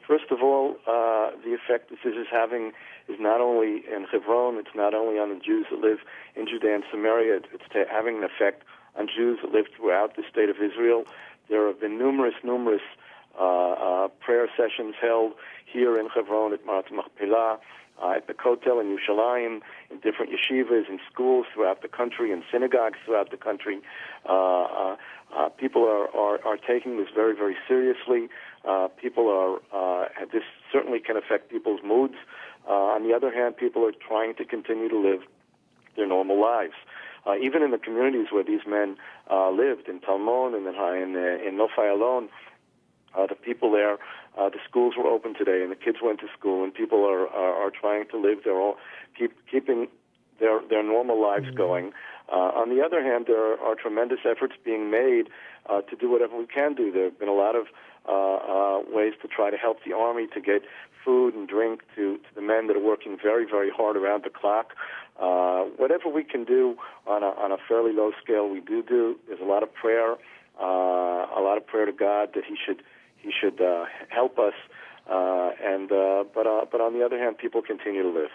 First of all, the effect this is having is not only in Hebron, it's not only on the Jews that live in Judea and Samaria, it's having an effect on Jews that live throughout the State of Israel. There have been numerous prayer sessions held here in Hebron at Marat Machpelah, at the Kotel in Yerushalayim, in different yeshivas, in schools throughout the country, in synagogues throughout the country. People are taking this very, very seriously. This certainly can affect people's moods. On the other hand, people are trying to continue to live their normal lives. Even in the communities where these men lived, in Talmon and in Nofai Alon, the people there, the schools were open today, and the kids went to school, and people are trying to live keeping their normal lives going. On the other hand, there are tremendous efforts being made to do whatever we can do. There have been a lot of ways to try to help the Army to get food and drink to the men that are working very, very hard around the clock. Whatever we can do on a fairly low scale, we do. There's a lot of prayer to God that He should help us. But on the other hand, people continue to live.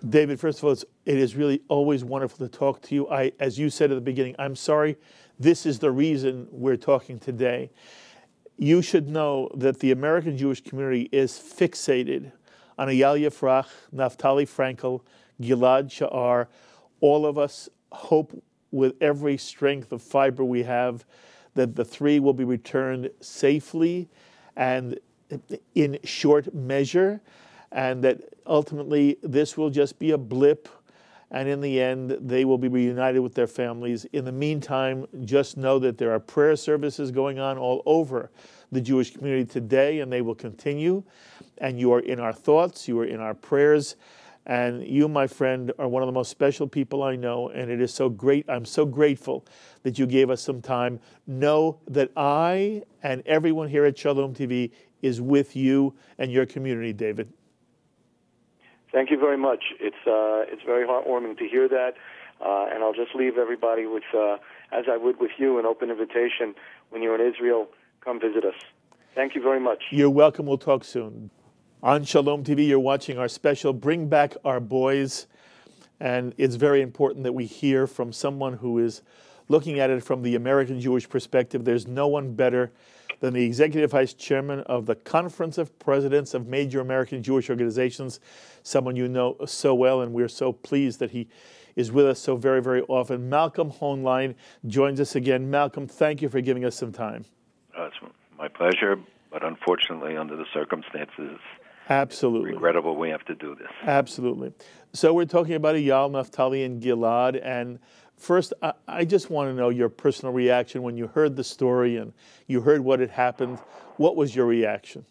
David, first of all, it is really always wonderful to talk to you. As you said at the beginning, I'm sorry, this is the reason we're talking today. You should know that the American Jewish community is fixated on Eyal Yafrach, Naftali Frankel, Gilad Shahar. All of us hope with every strength of fiber we have that the three will be returned safely and in short measure, and that ultimately this will just be a blip, and in the end they will be reunited with their families. In the meantime, just know that there are prayer services going on all over the Jewish community today, and they will continue, and you are in our thoughts, you are in our prayers, and you, my friend, are one of the most special people I know, and it is so great. I'm so grateful that you gave us some time. Know that I and everyone here at Shalom TV is with you and your community, David. Thank you very much. It's very heartwarming to hear that, and I'll just leave everybody with, as I would with you, an open invitation. When you're in Israel, come visit us. Thank you very much. You're welcome. We'll talk soon. On Shalom TV, you're watching our special Bring Back Our Boys, and it's very important that we hear from someone who is looking at it from the American Jewish perspective. There's no one better than the Executive Vice Chairman of the Conference of Presidents of Major American Jewish Organizations, someone you know so well, and we're so pleased that he is with us so very, very often. Malcolm Hoenlein joins us again. Malcolm, thank you for giving us some time. It's my pleasure, but unfortunately, under the circumstances, absolutely regrettable we have to do this. Absolutely. So we're talking about Eyal, Naphtali, and Gilad, and first, I just want to know your personal reaction when you heard the story and you heard what had happened. What was your reaction?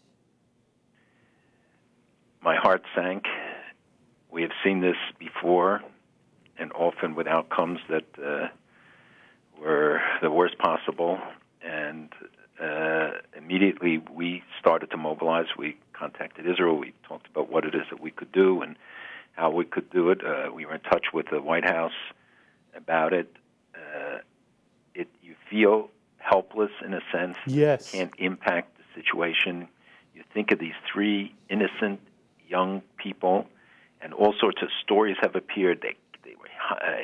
My heart sank. We have seen this before, and often with outcomes that were the worst possible. And immediately we started to mobilize. We contacted Israel. We talked about what it is that we could do and how we could do it. We were in touch with the White House about it. You feel helpless in a sense. Yes. You can't impact the situation. You think of these three innocent young people, and all sorts of stories have appeared. They were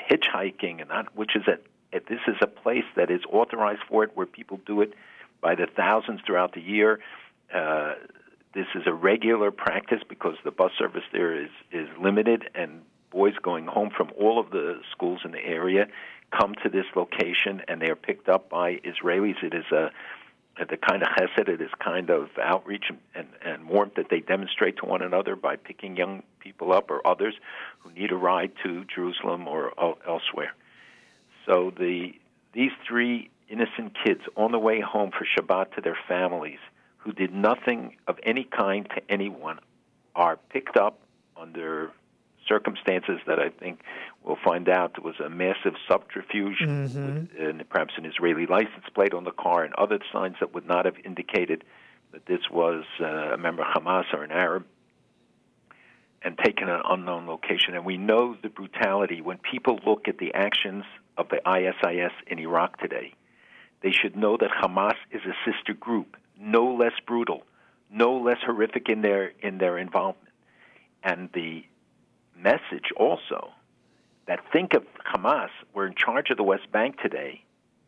hitchhiking, which is this is a place that is authorized for it, where people do it by the thousands throughout the year. This is a regular practice because the bus service there is limited, and boys going home from all of the schools in the area come to this location, and they are picked up by Israelis. It is the kind of chesed, it is kind of outreach and warmth that they demonstrate to one another by picking young people up or others who need a ride to Jerusalem or elsewhere. So these three innocent kids on the way home for Shabbat to their families who did nothing of any kind to anyone are picked up under circumstances that I think we'll find out there was a massive subterfuge, with perhaps an Israeli license plate on the car and other signs that would not have indicated that this was a member of Hamas or an Arab, and taken an unknown location. And we know the brutality. When people look at the actions of the ISIS in Iraq today, they should know that Hamas is a sister group, no less brutal, no less horrific in their involvement. And the message also that think of Hamas, we're in charge of the West Bank today,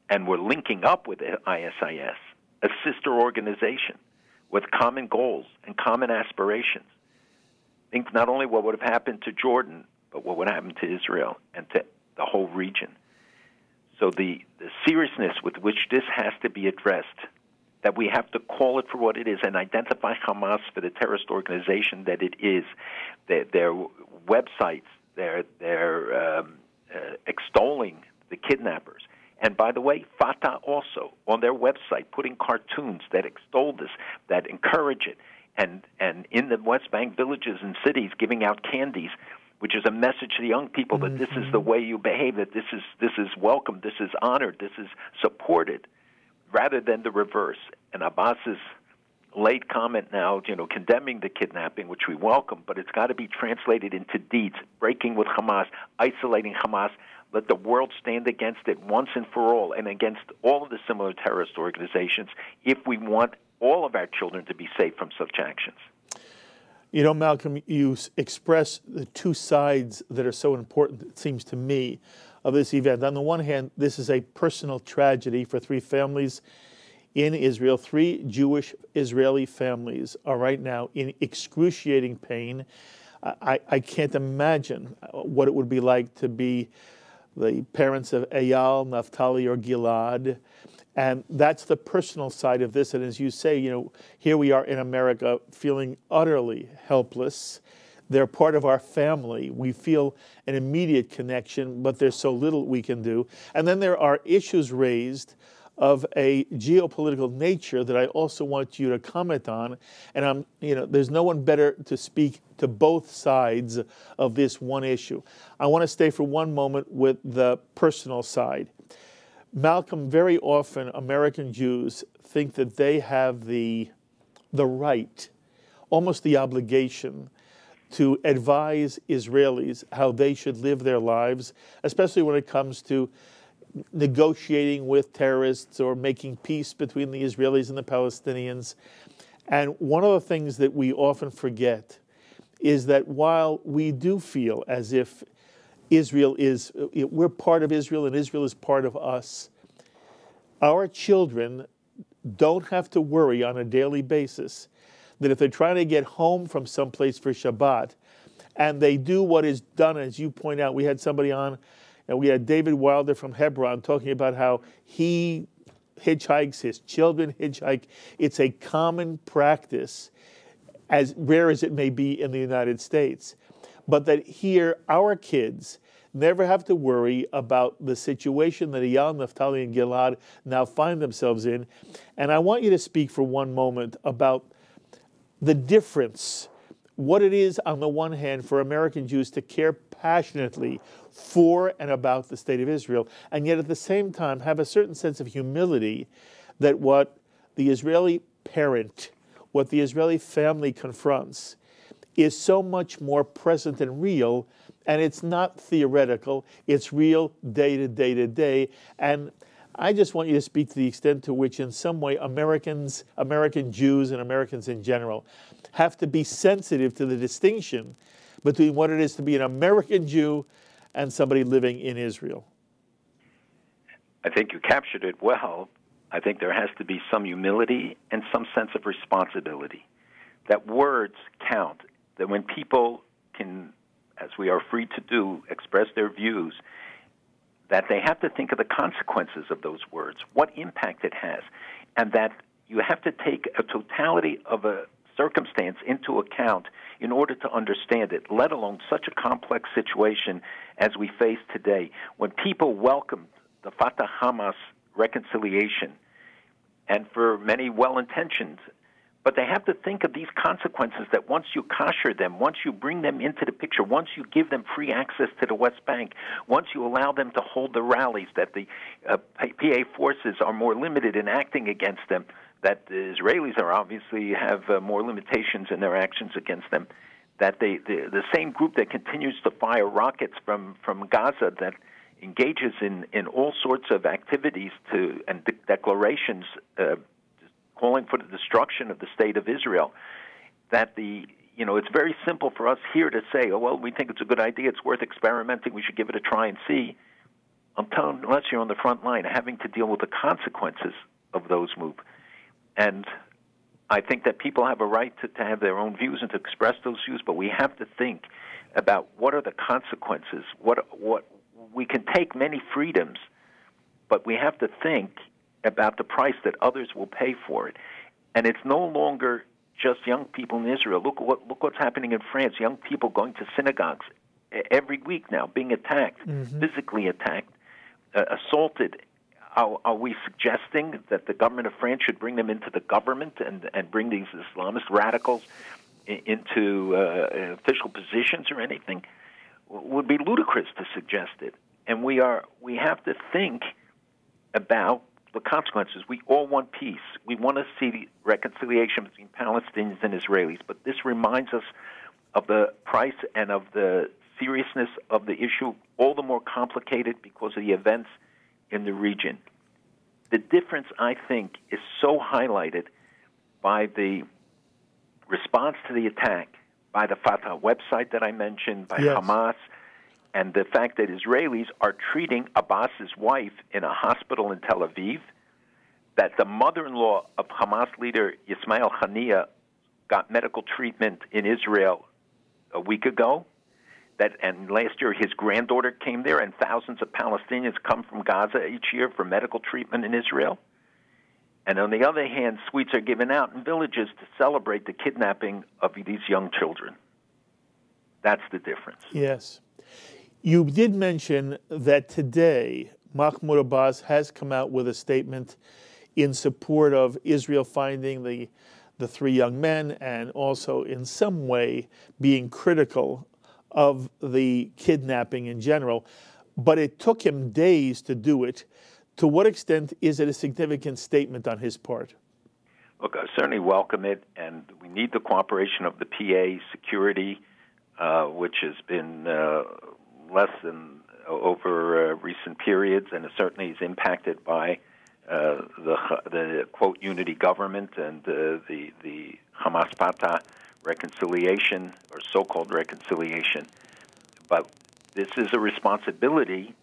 and we're linking up with the ISIS, a sister organization with common goals and common aspirations. Think not only what would have happened to Jordan, but what would happen to Israel and to the whole region. So the seriousness with which this has to be addressed, that we have to call it for what it is and identify Hamas for the terrorist organization that it is. Their websites, they're extolling the kidnappers. And by the way, Fatah also, on their website, putting cartoons that extol this, that encourage it, and in the West Bank villages and cities giving out candies, which is a message to the young people that this is the way you behave, that this is welcome, this is honored, this is supported, rather than the reverse. And Abbas's late comment now, condemning the kidnapping, which we welcome, but it's got to be translated into deeds, breaking with Hamas, isolating Hamas. Let the world stand against it once and for all, and against all of the similar terrorist organizations, if we want all of our children to be safe from such actions. Malcolm, you express the two sides that are so important, it seems to me, of this event. On the one hand, this is a personal tragedy for three families in Israel. Three Jewish Israeli families are right now in excruciating pain. I can't imagine what it would be like to be the parents of Eyal, Naphtali, or Gilad, And that's the personal side of this. And as you say, here we are in America feeling utterly helpless. They're part of our family. We feel an immediate connection, but there's so little we can do. And then there are issues raised of a geopolitical nature that I also want you to comment on. And there's no one better to speak to both sides of this one issue. I want to stay for one moment with the personal side. Malcolm, very often American Jews think that they have the right, almost the obligation, to advise Israelis how they should live their lives, especially when it comes to negotiating with terrorists or making peace between the Israelis and the Palestinians. And one of the things that we often forget is that while we do feel as if we're part of Israel and Israel is part of us, our children don't have to worry on a daily basis that if they're trying to get home from someplace for Shabbat and they do what is done, as you point out, we had somebody on, and we had David Wilder from Hebron talking about how he hitchhikes, his children hitchhike. It's a common practice, as rare as it may be in the United States. But that here, our kids never have to worry about the situation that Eyal, Naphtali, and Gilad now find themselves in. And I want you to speak for one moment about the difference, what it is on the one hand for American Jews to care passionately for and about the state of Israel, and yet at the same time have a certain sense of humility that what the Israeli parent, what the Israeli family confronts is so much more present and real, and it's not theoretical, it's real day to day to day. And I just want you to speak to the extent to which in some way American Jews and Americans in general have to be sensitive to the distinction between what it is to be an American Jew and somebody living in Israel. I think you captured it well. I think there has to be some humility and some sense of responsibility. That words count, that when people can, as we are free to do, express their views, that they have to think of the consequences of those words, what impact it has, and that you have to take a totality of a circumstance into account in order to understand it, let alone such a complex situation as we face today. When people welcomed the Fatah-Hamas reconciliation, and for many well-intentioned, but they have to think of these consequences that once you kosher them, once you bring them into the picture, once you give them free access to the West Bank, once you allow them to hold the rallies, that the PA forces are more limited in acting against them, that the Israelis are obviously have more limitations in their actions against them, that the same group that continues to fire rockets from Gaza, that engages in all sorts of activities and declarations calling for the destruction of the state of Israel, that it's very simple for us here to say, oh, well, we think it's a good idea, it's worth experimenting, we should give it a try and see, unless you're on the front line, having to deal with the consequences of those moves. And I think that people have a right to have their own views and to express those views, but we have to think about what are the consequences. What we can take many freedoms, but we have to think about the price that others will pay for it. And it's no longer just young people in Israel. Look what's happening in France. Young people going to synagogues every week now, being attacked, physically attacked, assaulted. Are we suggesting that the government of France should bring them into the government and bring these Islamist radicals into official positions or anything? It would be ludicrous to suggest it. And we have to think about the consequences. We all want peace. We want to see reconciliation between Palestinians and Israelis, but this reminds us of the price and of the seriousness of the issue, all the more complicated because of the events in the region. The difference, I think, is so highlighted by the response to the attack, by the Fatah website that I mentioned, by Hamas, and the fact that Israelis are treating Abbas's wife in a hospital in Tel Aviv, that the mother-in-law of Hamas leader Ismail Haniyeh got medical treatment in Israel a week ago, and last year his granddaughter came there, and thousands of Palestinians come from Gaza each year for medical treatment in Israel. And on the other hand, sweets are given out in villages to celebrate the kidnapping of these young children. That's the difference. Yes. You did mention that today Mahmoud Abbas has come out with a statement in support of Israel finding the three young men, and also in some way being critical of the kidnapping in general. But it took him days to do it. To what extent is it a significant statement on his part? Look, I certainly welcome it, and we need the cooperation of the PA security, which has been less than over recent periods, and it certainly is impacted by the quote unity government and the Hamas-Fatah reconciliation, or so-called reconciliation. But this is a responsibility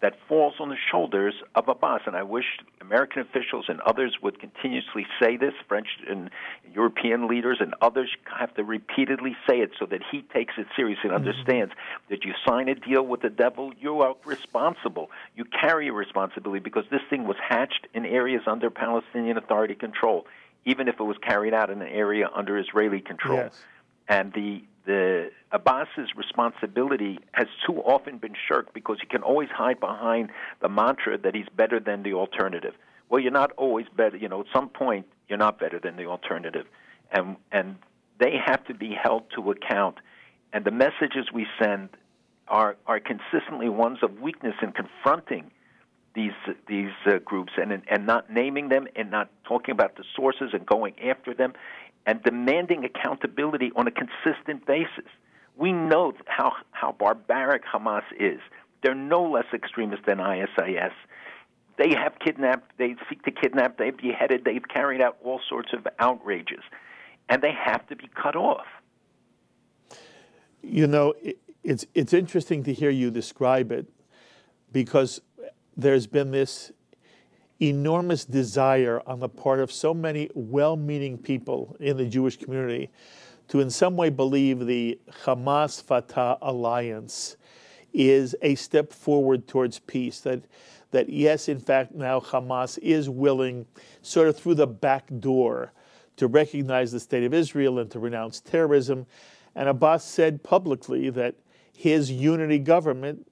that falls on the shoulders of Abbas, and I wish American officials and others would continuously say this. French and European leaders and others have to repeatedly say it so that he takes it seriously and understands that you sign a deal with the devil, you are responsible. You carry a responsibility, because this thing was hatched in areas under Palestinian Authority control, even if it was carried out in an area under Israeli control. Yes. And the Abbas's responsibility has too often been shirked, because he can always hide behind the mantra that he's better than the alternative. Well, you're not always better. You know, at some point, you're not better than the alternative. And they have to be held to account. And the messages we send are consistently ones of weakness in confronting these groups and not naming them and not talking about the sources and going after them, and demanding accountability on a consistent basis. We know how barbaric Hamas is. They're no less extremist than ISIS. They have kidnapped, they seek to kidnap, they've beheaded, they've carried out all sorts of outrages, and they have to be cut off. You know, it's interesting to hear you describe it, because there's been this enormous desire on the part of so many well-meaning people in the Jewish community to in some way believe the Hamas-Fatah alliance is a step forward towards peace, that yes, in fact, now Hamas is willing, sort of through the back door, to recognize the state of Israel and to renounce terrorism. And Abbas said publicly that his unity government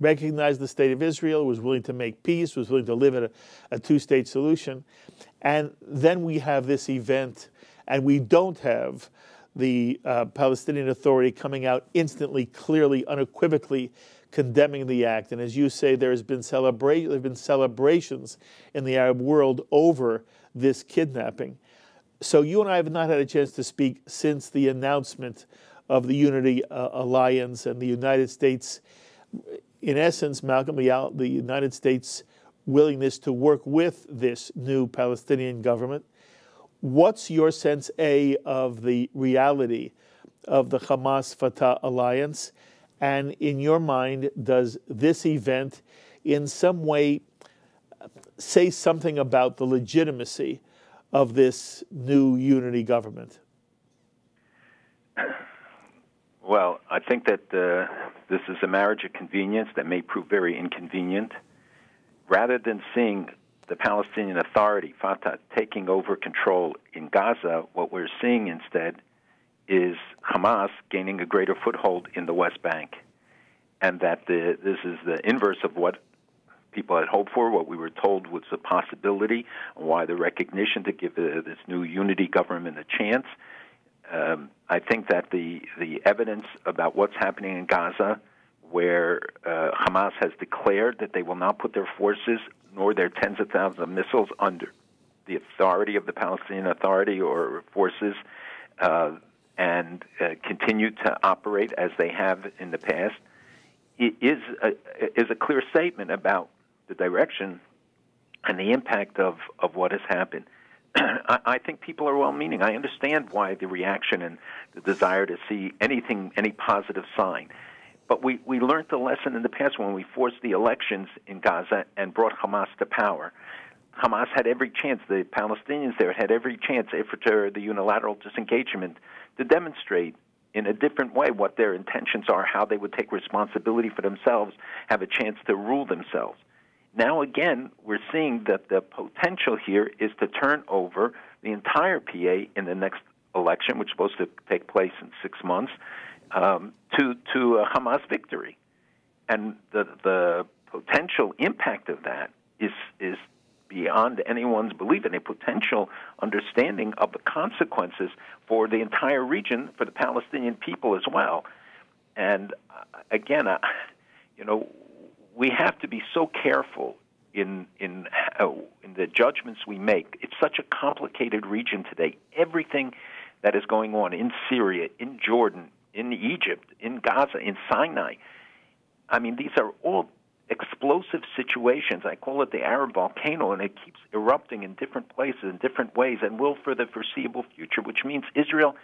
recognized the state of Israel, was willing to make peace, was willing to live in a two-state solution. And then we have this event, and we don't have the Palestinian Authority coming out instantly, clearly, unequivocally condemning the act. And as you say, there have been celebrations in the Arab world over this kidnapping. So you and I have not had a chance to speak since the announcement of the Unity Alliance and the United States, in essence, Malcolm, the United States' willingness to work with this new Palestinian government. What's your sense, A, of the reality of the Hamas-Fatah alliance? And in your mind, does this event in some way say something about the legitimacy of this new unity government? Well, I think that this is a marriage of convenience that may prove very inconvenient. Rather than seeing the Palestinian Authority, Fatah, taking over control in Gaza, what we're seeing instead is Hamas gaining a greater foothold in the West Bank. And that this is the inverse of what people had hoped for, what we were told was a possibility, why the recognition to give this new unity government a chance. I think that the evidence about what's happening in Gaza, where Hamas has declared that they will not put their forces nor their tens of thousands of missiles under the authority of the Palestinian Authority or forces, and continue to operate as they have in the past, is a clear statement about the direction and the impact of what has happened. I think people are well-meaning. I understand why the reaction and the desire to see any positive sign. But we learned the lesson in the past when we forced the elections in Gaza and brought Hamas to power. Hamas had every chance, the Palestinians there had every chance after the unilateral disengagement to demonstrate in a different way what their intentions are, how they would take responsibility for themselves, have a chance to rule themselves. Now again, we're seeing that the potential here is to turn over the entire PA in the next election, which is supposed to take place in 6 months, to a Hamas victory. And the potential impact of that is beyond anyone's belief, and a potential understanding of the consequences for the entire region, for the Palestinian people as well. And again, we have to be so careful in the judgments we make. It's such a complicated region today. Everything that is going on in Syria, in Jordan, in Egypt, in Gaza, in Sinai, I mean, these are all explosive situations. I call it the Arab volcano, and it keeps erupting in different places, in different ways, and will for the foreseeable future, which means Israel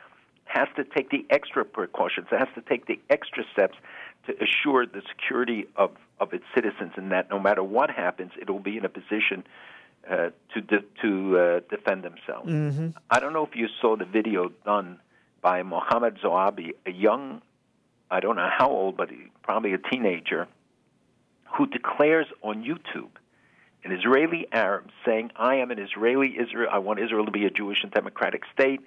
has to take the extra precautions, has to take the extra steps to assure the security of its citizens, and that no matter what happens, it will be in a position to defend themselves. Mm-hmm. I don't know if you saw the video done by Mohammed Zoabi, a young, I don't know how old, but probably a teenager, who declares on YouTube, an Israeli Arab, saying, I am an Israeli Israel. I want Israel to be a Jewish and democratic state.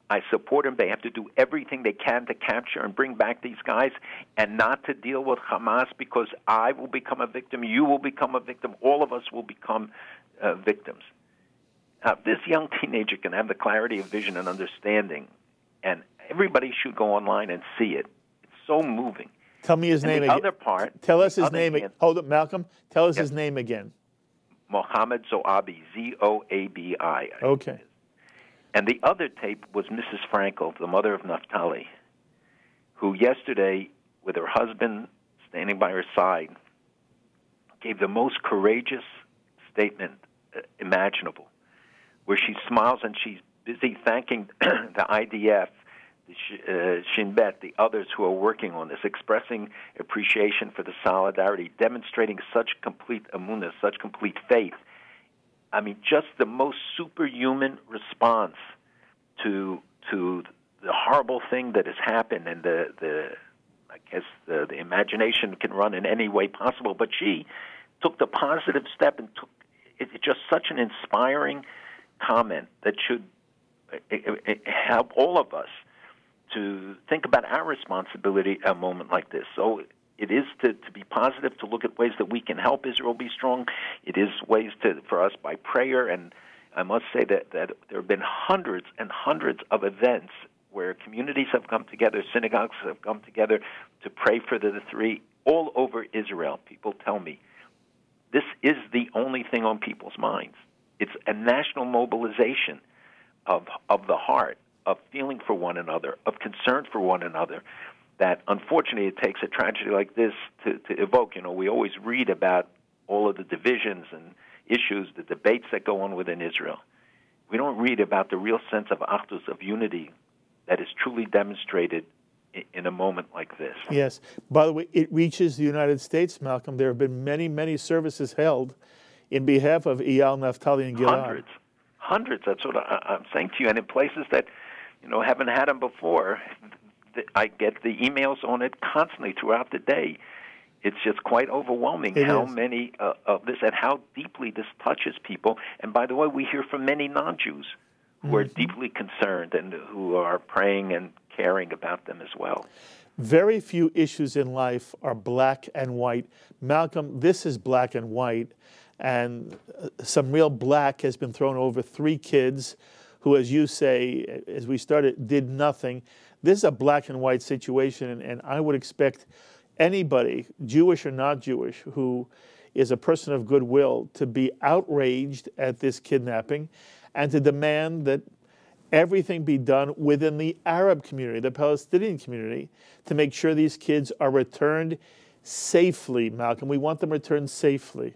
I support them. They have to do everything they can to capture and bring back these guys and not to deal with Hamas, because I will become a victim, you will become a victim, all of us will become victims. Now, this young teenager can have the clarity of vision and understanding, and everybody should go online and see it. It's so moving. Tell me his name again. The other part. Tell us his name again. Hold up, Malcolm. Tell us his name again. Mohammed Zoabi, Z-O-A-B-I. Okay. And the other tape was Mrs. Frankel, the mother of Naftali, who yesterday, with her husband standing by her side, gave the most courageous statement imaginable, where she smiles and she's busy thanking the IDF, the Shin Bet, the others who are working on this, expressing appreciation for the solidarity, demonstrating such complete emunah, such complete faith. I mean, just the most superhuman response to the horrible thing that has happened, and I guess the imagination can run in any way possible. But she took the positive step and took it's just such an inspiring comment that should help all of us to think about our responsibility at a moment like this. So it is to be positive, to look at ways that we can help Israel be strong. It is ways for us by prayer. And I must say that there have been hundreds and hundreds of events where communities have come together, synagogues have come together to pray for the three all over Israel. People tell me this is the only thing on people's minds. It's a national mobilization of the heart, of feeling for one another, of concern for one another, that unfortunately it takes a tragedy like this to evoke. You know, we always read about all of the divisions and issues, the debates that go on within Israel. We don't read about the real sense of achdus, of unity, that is truly demonstrated in a moment like this. Yes. By the way, it reaches the United States, Malcolm. There have been many, many services held in behalf of Eyal, Naftali, and Gilad. Hundreds. That's what I'm saying to you. And in places that, haven't had them before, I get the emails on it constantly throughout the day. It's just quite overwhelming how many of this and how deeply this touches people. And by the way, we hear from many non-Jews who are deeply concerned and who are praying and caring about them as well. Very few issues in life are black and white. Malcolm, this is black and white, and some real black has been thrown over 3 kids who, as you say, as we started, did nothing. This is a black and white situation, and I would expect anybody, Jewish or not Jewish, who is a person of goodwill to be outraged at this kidnapping and to demand that everything be done within the Arab community, the Palestinian community, to make sure these kids are returned safely, Malcolm. We want them returned safely.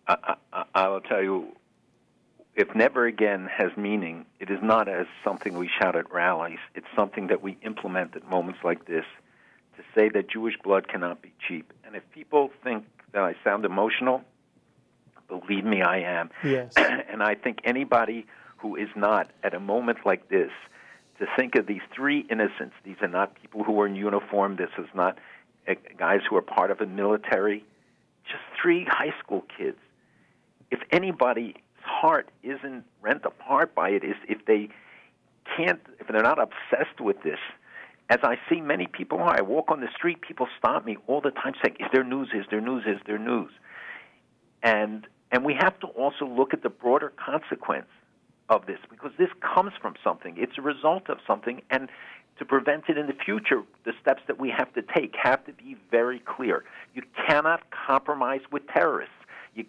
I will tell you, if never again has meaning, it is not as something we shout at rallies. It's something that we implement at moments like this to say that Jewish blood cannot be cheap. And if people think that I sound emotional, believe me, I am. Yes. And I think anybody who is not, at a moment like this, to think of these 3 innocents, these are not people who are in uniform, this is not guys who are part of a military just 3 high school kids. If anybody's heart isn't rent apart by it, is if they're not obsessed with this. As I see many people are, I walk on the street, people stop me all the time saying, is there news, is there news, is there news? And we have to also look at the broader consequence of this, because this comes from something. It's a result of something, and to prevent it in the future, the steps that we have to take have to be very clear. You cannot compromise with terrorists.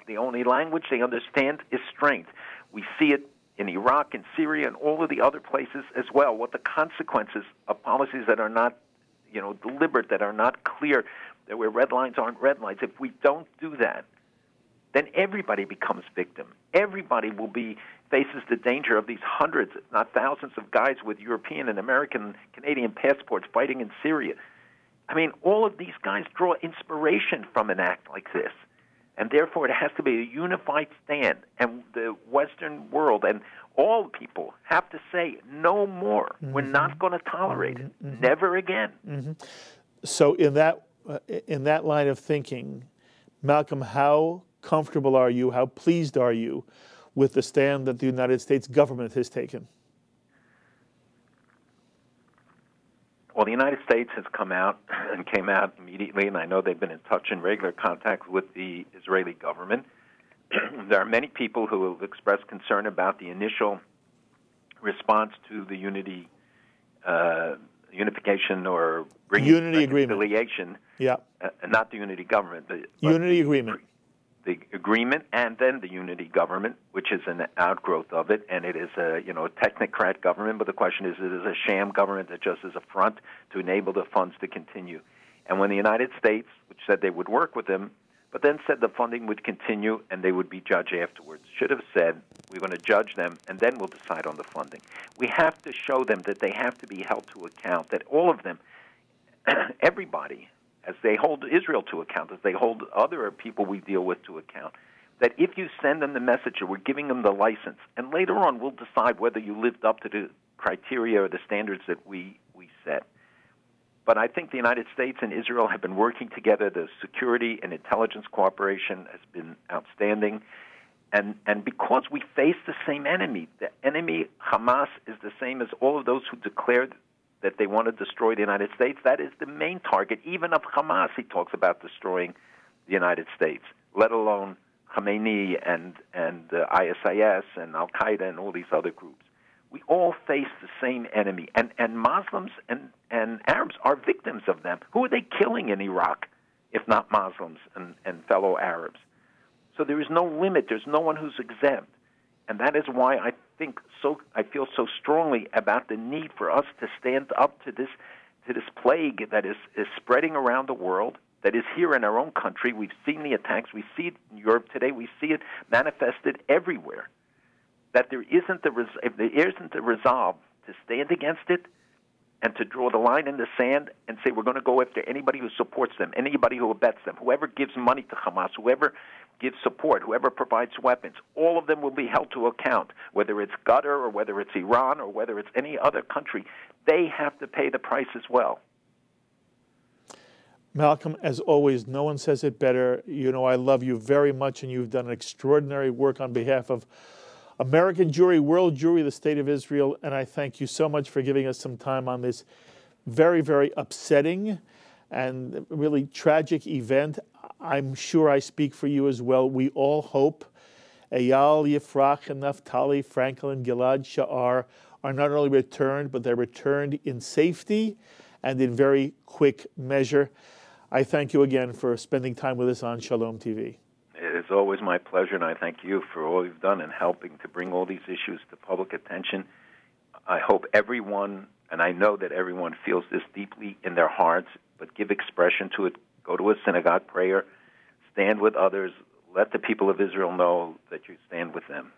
The only language they understand is strength. We see it in Iraq and Syria and all of the other places as well, what the consequences of policies that are not, deliberate, that are not clear, that where red lines aren't red lines. If we don't do that, then everybody becomes victim. Everybody faces the danger of these hundreds, if not thousands, of guys with European and American, Canadian passports fighting in Syria. I mean, all of these guys draw inspiration from an act like this. And therefore, it has to be a unified stand. And the Western world and all people have to say, no more. Mm-hmm. We're not going to tolerate it. Mm-hmm. Never again. Mm-hmm. So in that line of thinking, Malcolm, how comfortable are you, how pleased are you with the stand that the United States government has taken? Well, the United States has come out and came out immediately, and I know they've been in touch and regular contact with the Israeli government. There are many people who have expressed concern about the initial response to the unification or bringing unity agreement. Reconciliation. Yeah. Not the unity government. But unity agreement. The agreement and then the unity government, which is an outgrowth of it, and it is a technocrat government. But the question is, it is a sham government that just is a front to enable the funds to continue. And when the United States, which said they would work with them, but then said the funding would continue and they would be judged afterwards, should have said, we're going to judge them and then we'll decide on the funding. We have to show them that they have to be held to account, that all of them, everybody, as they hold Israel to account, as they hold other people we deal with to account, that if you send them the message or we're giving them the license, and later on we'll decide whether you lived up to the criteria or the standards that we set. But I think the United States and Israel have been working together. The security and intelligence cooperation has been outstanding. And because we face the same enemy, the enemy, Hamas, is the same as all of those who declared that they want to destroy the United States. That is the main target. Even of Hamas, he talks about destroying the United States, let alone Khamenei and ISIS and Al-Qaeda and all these other groups. We all face the same enemy. And Muslims and Arabs are victims of them. Who are they killing in Iraq, if not Muslims and fellow Arabs? So there is no limit. There's no one who's exempt. And that is why I feel so strongly about the need for us to stand up to this plague that is spreading around the world, that is here in our own country. We've seen the attacks. We see it in Europe today. We see it manifested everywhere. That if there isn't the resolve to stand against it and to draw the line in the sand and say we're going to go after anybody who supports them, anybody who abets them, whoever gives money to Hamas, whoever gives support, whoever provides weapons, all of them will be held to account, whether it's Qatar or whether it's Iran or whether it's any other country. They have to pay the price as well. Malcolm, as always, no one says it better. You know I love you very much, and you've done extraordinary work on behalf of American Jewry, World Jewry, the State of Israel, and I thank you so much for giving us some time on this very, very upsetting and really tragic event. I'm sure I speak for you as well. We all hope Eyal, Yifrach, and Naftali, Frankel, and Gilad Shahar are not only returned, but they're returned in safety and in very quick measure. I thank you again for spending time with us on Shalom TV. It is always my pleasure, and I thank you for all you've done in helping to bring all these issues to public attention. I hope everyone, and I know that everyone feels this deeply in their hearts, but give expression to it. Go to a synagogue prayer, stand with others, let the people of Israel know that you stand with them.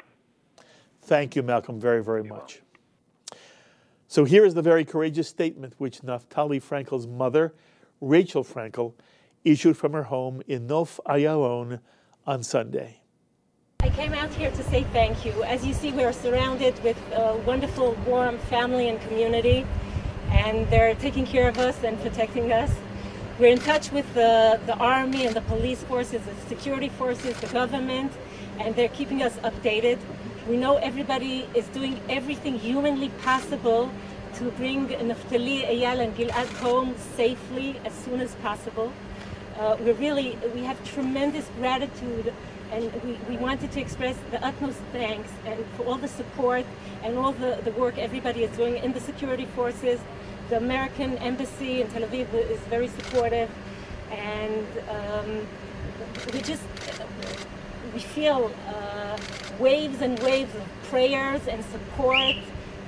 Thank you, Malcolm, very, very much. So here is the very courageous statement which Naftali Frankel's mother, Rachel Frankel, issued from her home in Nof Ayalon on Sunday. I came out here to say thank you. As you see, we are surrounded with a wonderful, warm family and community, and they're taking care of us and protecting us. We're in touch with the army and the police forces, the security forces, the government, and they're keeping us updated. We know everybody is doing everything humanly possible to bring Naftali, Eyal, and Gilad home safely as soon as possible. We have tremendous gratitude, and we wanted to express the utmost thanks and for all the support and all the work everybody is doing in the security forces. The American embassy in Tel Aviv is very supportive, and we feel waves and waves of prayers and support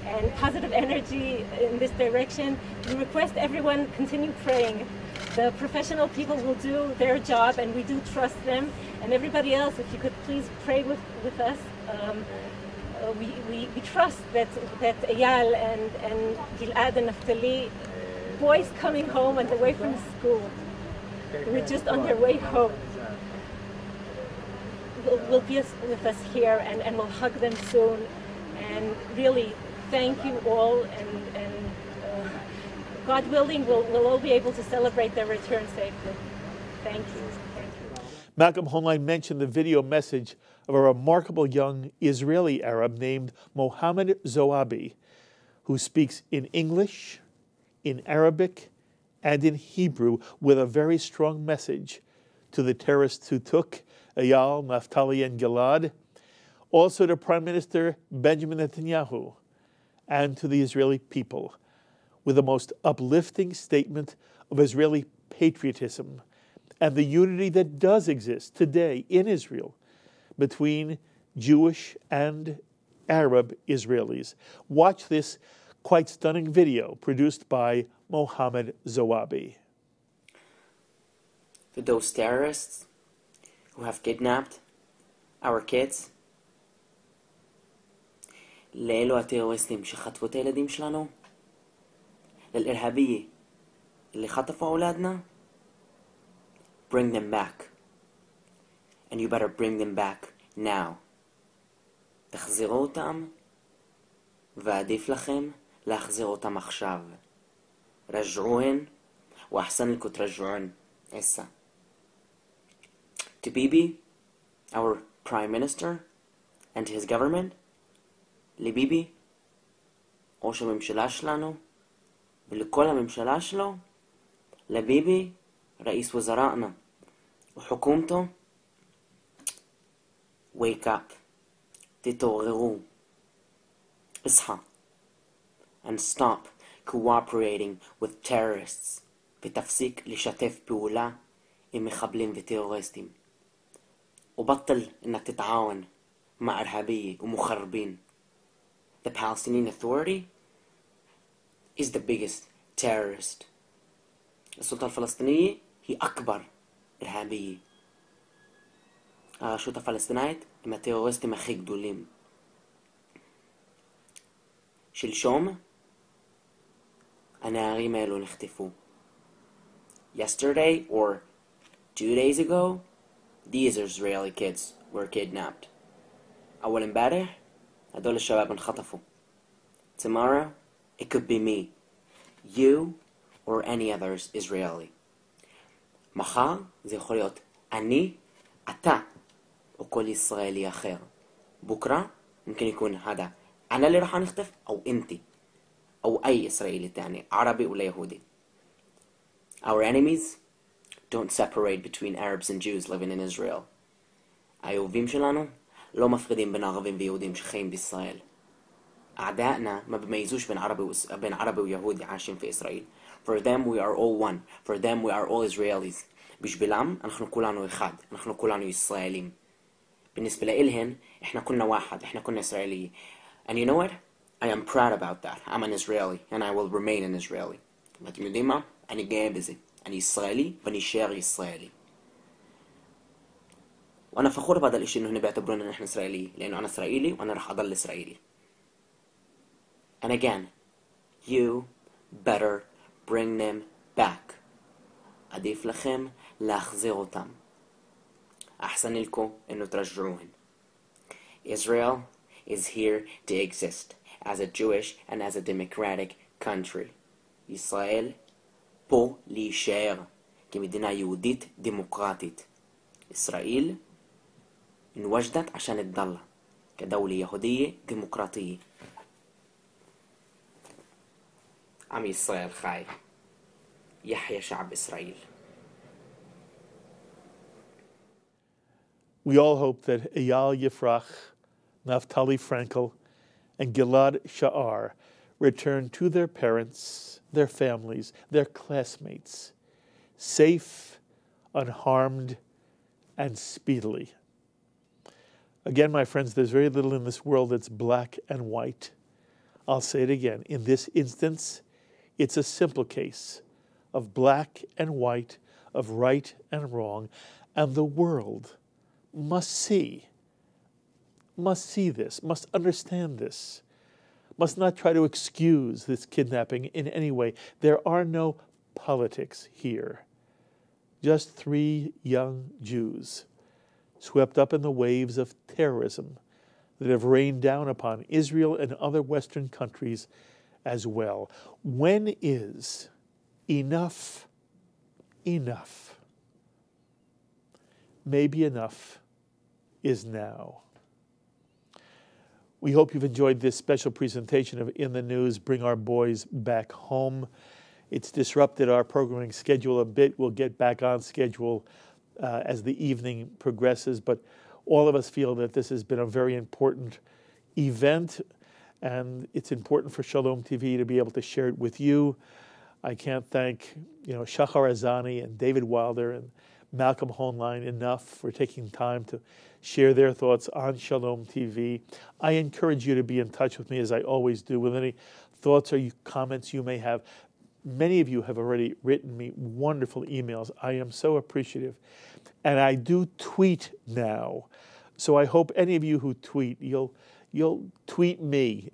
and positive energy in this direction. We request everyone continue praying. The professional people will do their job, and we do trust them. And everybody else, if you could please pray with us. We trust that Eyal and Gilad and Naftali, boys coming home and away from school, we're just on their way home, will be with us here, and we'll hug them soon. And really, thank you all, and God willing, we'll all be able to celebrate their return safely. Thank you. Malcolm Hoenlein mentioned the video message of a remarkable young Israeli Arab named Mohammed Zoabi, who speaks in English, in Arabic, and in Hebrew, with a very strong message to the terrorists who took Eyal, Naftali, and Gilad, also to Prime Minister Benjamin Netanyahu, and to the Israeli people, with the most uplifting statement of Israeli patriotism and the unity that does exist today in Israel between Jewish and Arab Israelis. Watch this quite stunning video produced by Mohammed Zoabi. For those terrorists who have kidnapped our kids, לאלו הטרוריסטים שחטפו את הילדים שלנו, ללإרהאבية اللي خطفوا أولادنا, bring them back. And you better bring them back now. תחזירו אותם, ועדיף לכם להחזיר אותם עכשיו. רجعوهن, وأحسن لكم ترجعون إسا. To Bibi, our Prime Minister, and his government, לביבי, ראש הממשלה שלנו, ולכל הממשלה שלו, לביבי, رئيس وزرائنا وحكومته, wake up, تتوغروا, اصحى, and stop cooperating with terrorists, ותפסיק לשתף פעולה עם מחבלים וטרוריסטים, وبطل انك تتعاون مع إرهابية ومخربين. The Palestinian Authority is the biggest terrorist. السلطة الفلسطينية هي أكبر إرهابية. הרשות הפלסטינאית הם הטרוריסטים הכי גדולים. שלשום הנערים האלו נחטפו. Yesterday or 2 days ago, these Israeli kids were kidnapped. أول امبارح هدول الشباب انخطفوا. Tomorrow it could be me, you, or any others Israeli. מחר זה יכול להיות אני, אתה, או כל ישראלי אחר. בוקרה ممكن يكون هذا أنا اللي راح نخطف أو أنتي أو أي إسرائيلي تاني عربي ولا يهودي. Our enemies don't separate between Arabs and Jews living in Israel. האויבים שלנו לא מפרידים בין ערבים ויהודים שחיים בישראל. أعدائنا ما بميزوش بين عربي ويهودي عايشين في إسرائيل. For them we are all one. For them we are all Israelis. בשבילם אנחנו كلنا אחד. אנחנו كلنا يسرائيليين. بالنسبة لإلهن إحنا كلنا واحد. إحنا كلنا إسرائيلي. And you know what? I am proud about that. I'm an Israeli and I will remain an Israeli. ואתם יודעים מה? אני גאה בזה. אני ישראלי ואני شاعر يسرائيلي. وأنا فخور بهذا الإشي إنه هن بيعتبرون إن إحنا إسرائيلي لأنه أنا إسرائيلي وأنا راح أضل إسرائيلي. And again, you better bring them back. عديف لكم להחזיר אותם. أحسن لكم إنه ترجعوهن. Israel is here to exist as a Jewish and as a democratic country. ישראל פה להישאר كمدينة يهودية ديمقراطية. إسرائيل انوجدت عشان تضل كدولة يهودية ديمقراطية. عم إسرائيل خاي، يحيى شعب إسرائيل. We all hope that Eyal Yifrach, Naftali Frankel, and Gilad Shahar return to their parents, their families, their classmates, safe, unharmed, and speedily. Again, my friends, there's very little in this world that's black and white. I'll say it again. In this instance, it's a simple case of black and white, of right and wrong, and the world must see this, must understand this, must not try to excuse this kidnapping in any way. There are no politics here. Just 3 young Jews swept up in the waves of terrorism that have rained down upon Israel and other Western countries as well. When is enough enough? Maybe enough is now. We hope you've enjoyed this special presentation of In the News, Bring Our Boys Back Home. It's disrupted our programming schedule a bit. We'll get back on schedule as the evening progresses, but all of us feel that this has been a very important event, and it's important for Shalom TV to be able to share it with you. I can't thank Shachar Azani and David Wilder and Malcolm Hoenlein enough for taking time to share their thoughts on Shalom TV. I encourage you to be in touch with me, as I always do, with any thoughts or comments you may have. Many of you have already written me wonderful emails. I am so appreciative. And I do tweet now. So I hope any of you who tweet, you'll tweet me,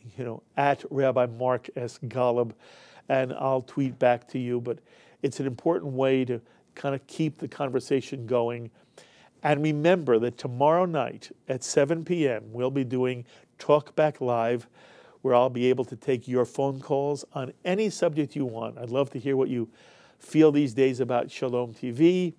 at Rabbi Mark S. Golub, and I'll tweet back to you. But it's an important way to kind of keep the conversation going. And remember that tomorrow night at 7 p.m., we'll be doing Talk Back Live, where I'll be able to take your phone calls on any subject you want. I'd love to hear what you feel these days about Shalom TV.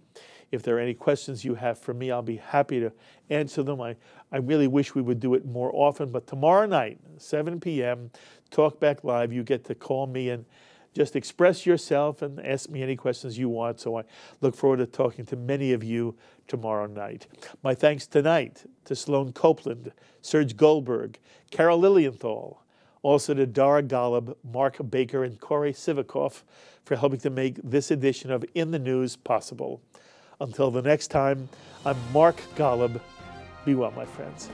If there are any questions you have for me, I'll be happy to answer them. I really wish we would do it more often, but tomorrow night, 7 p.m., Talk Back Live, you get to call me and just express yourself and ask me any questions you want. So I look forward to talking to many of you tomorrow night. My thanks tonight to Sloan Copeland, Serge Goldberg, Carol Lilienthal, also to Dara Golub, Mark Baker, and Corey Sivikoff for helping to make this edition of In the News possible. Until the next time, I'm Mark Golub. Be well, my friends.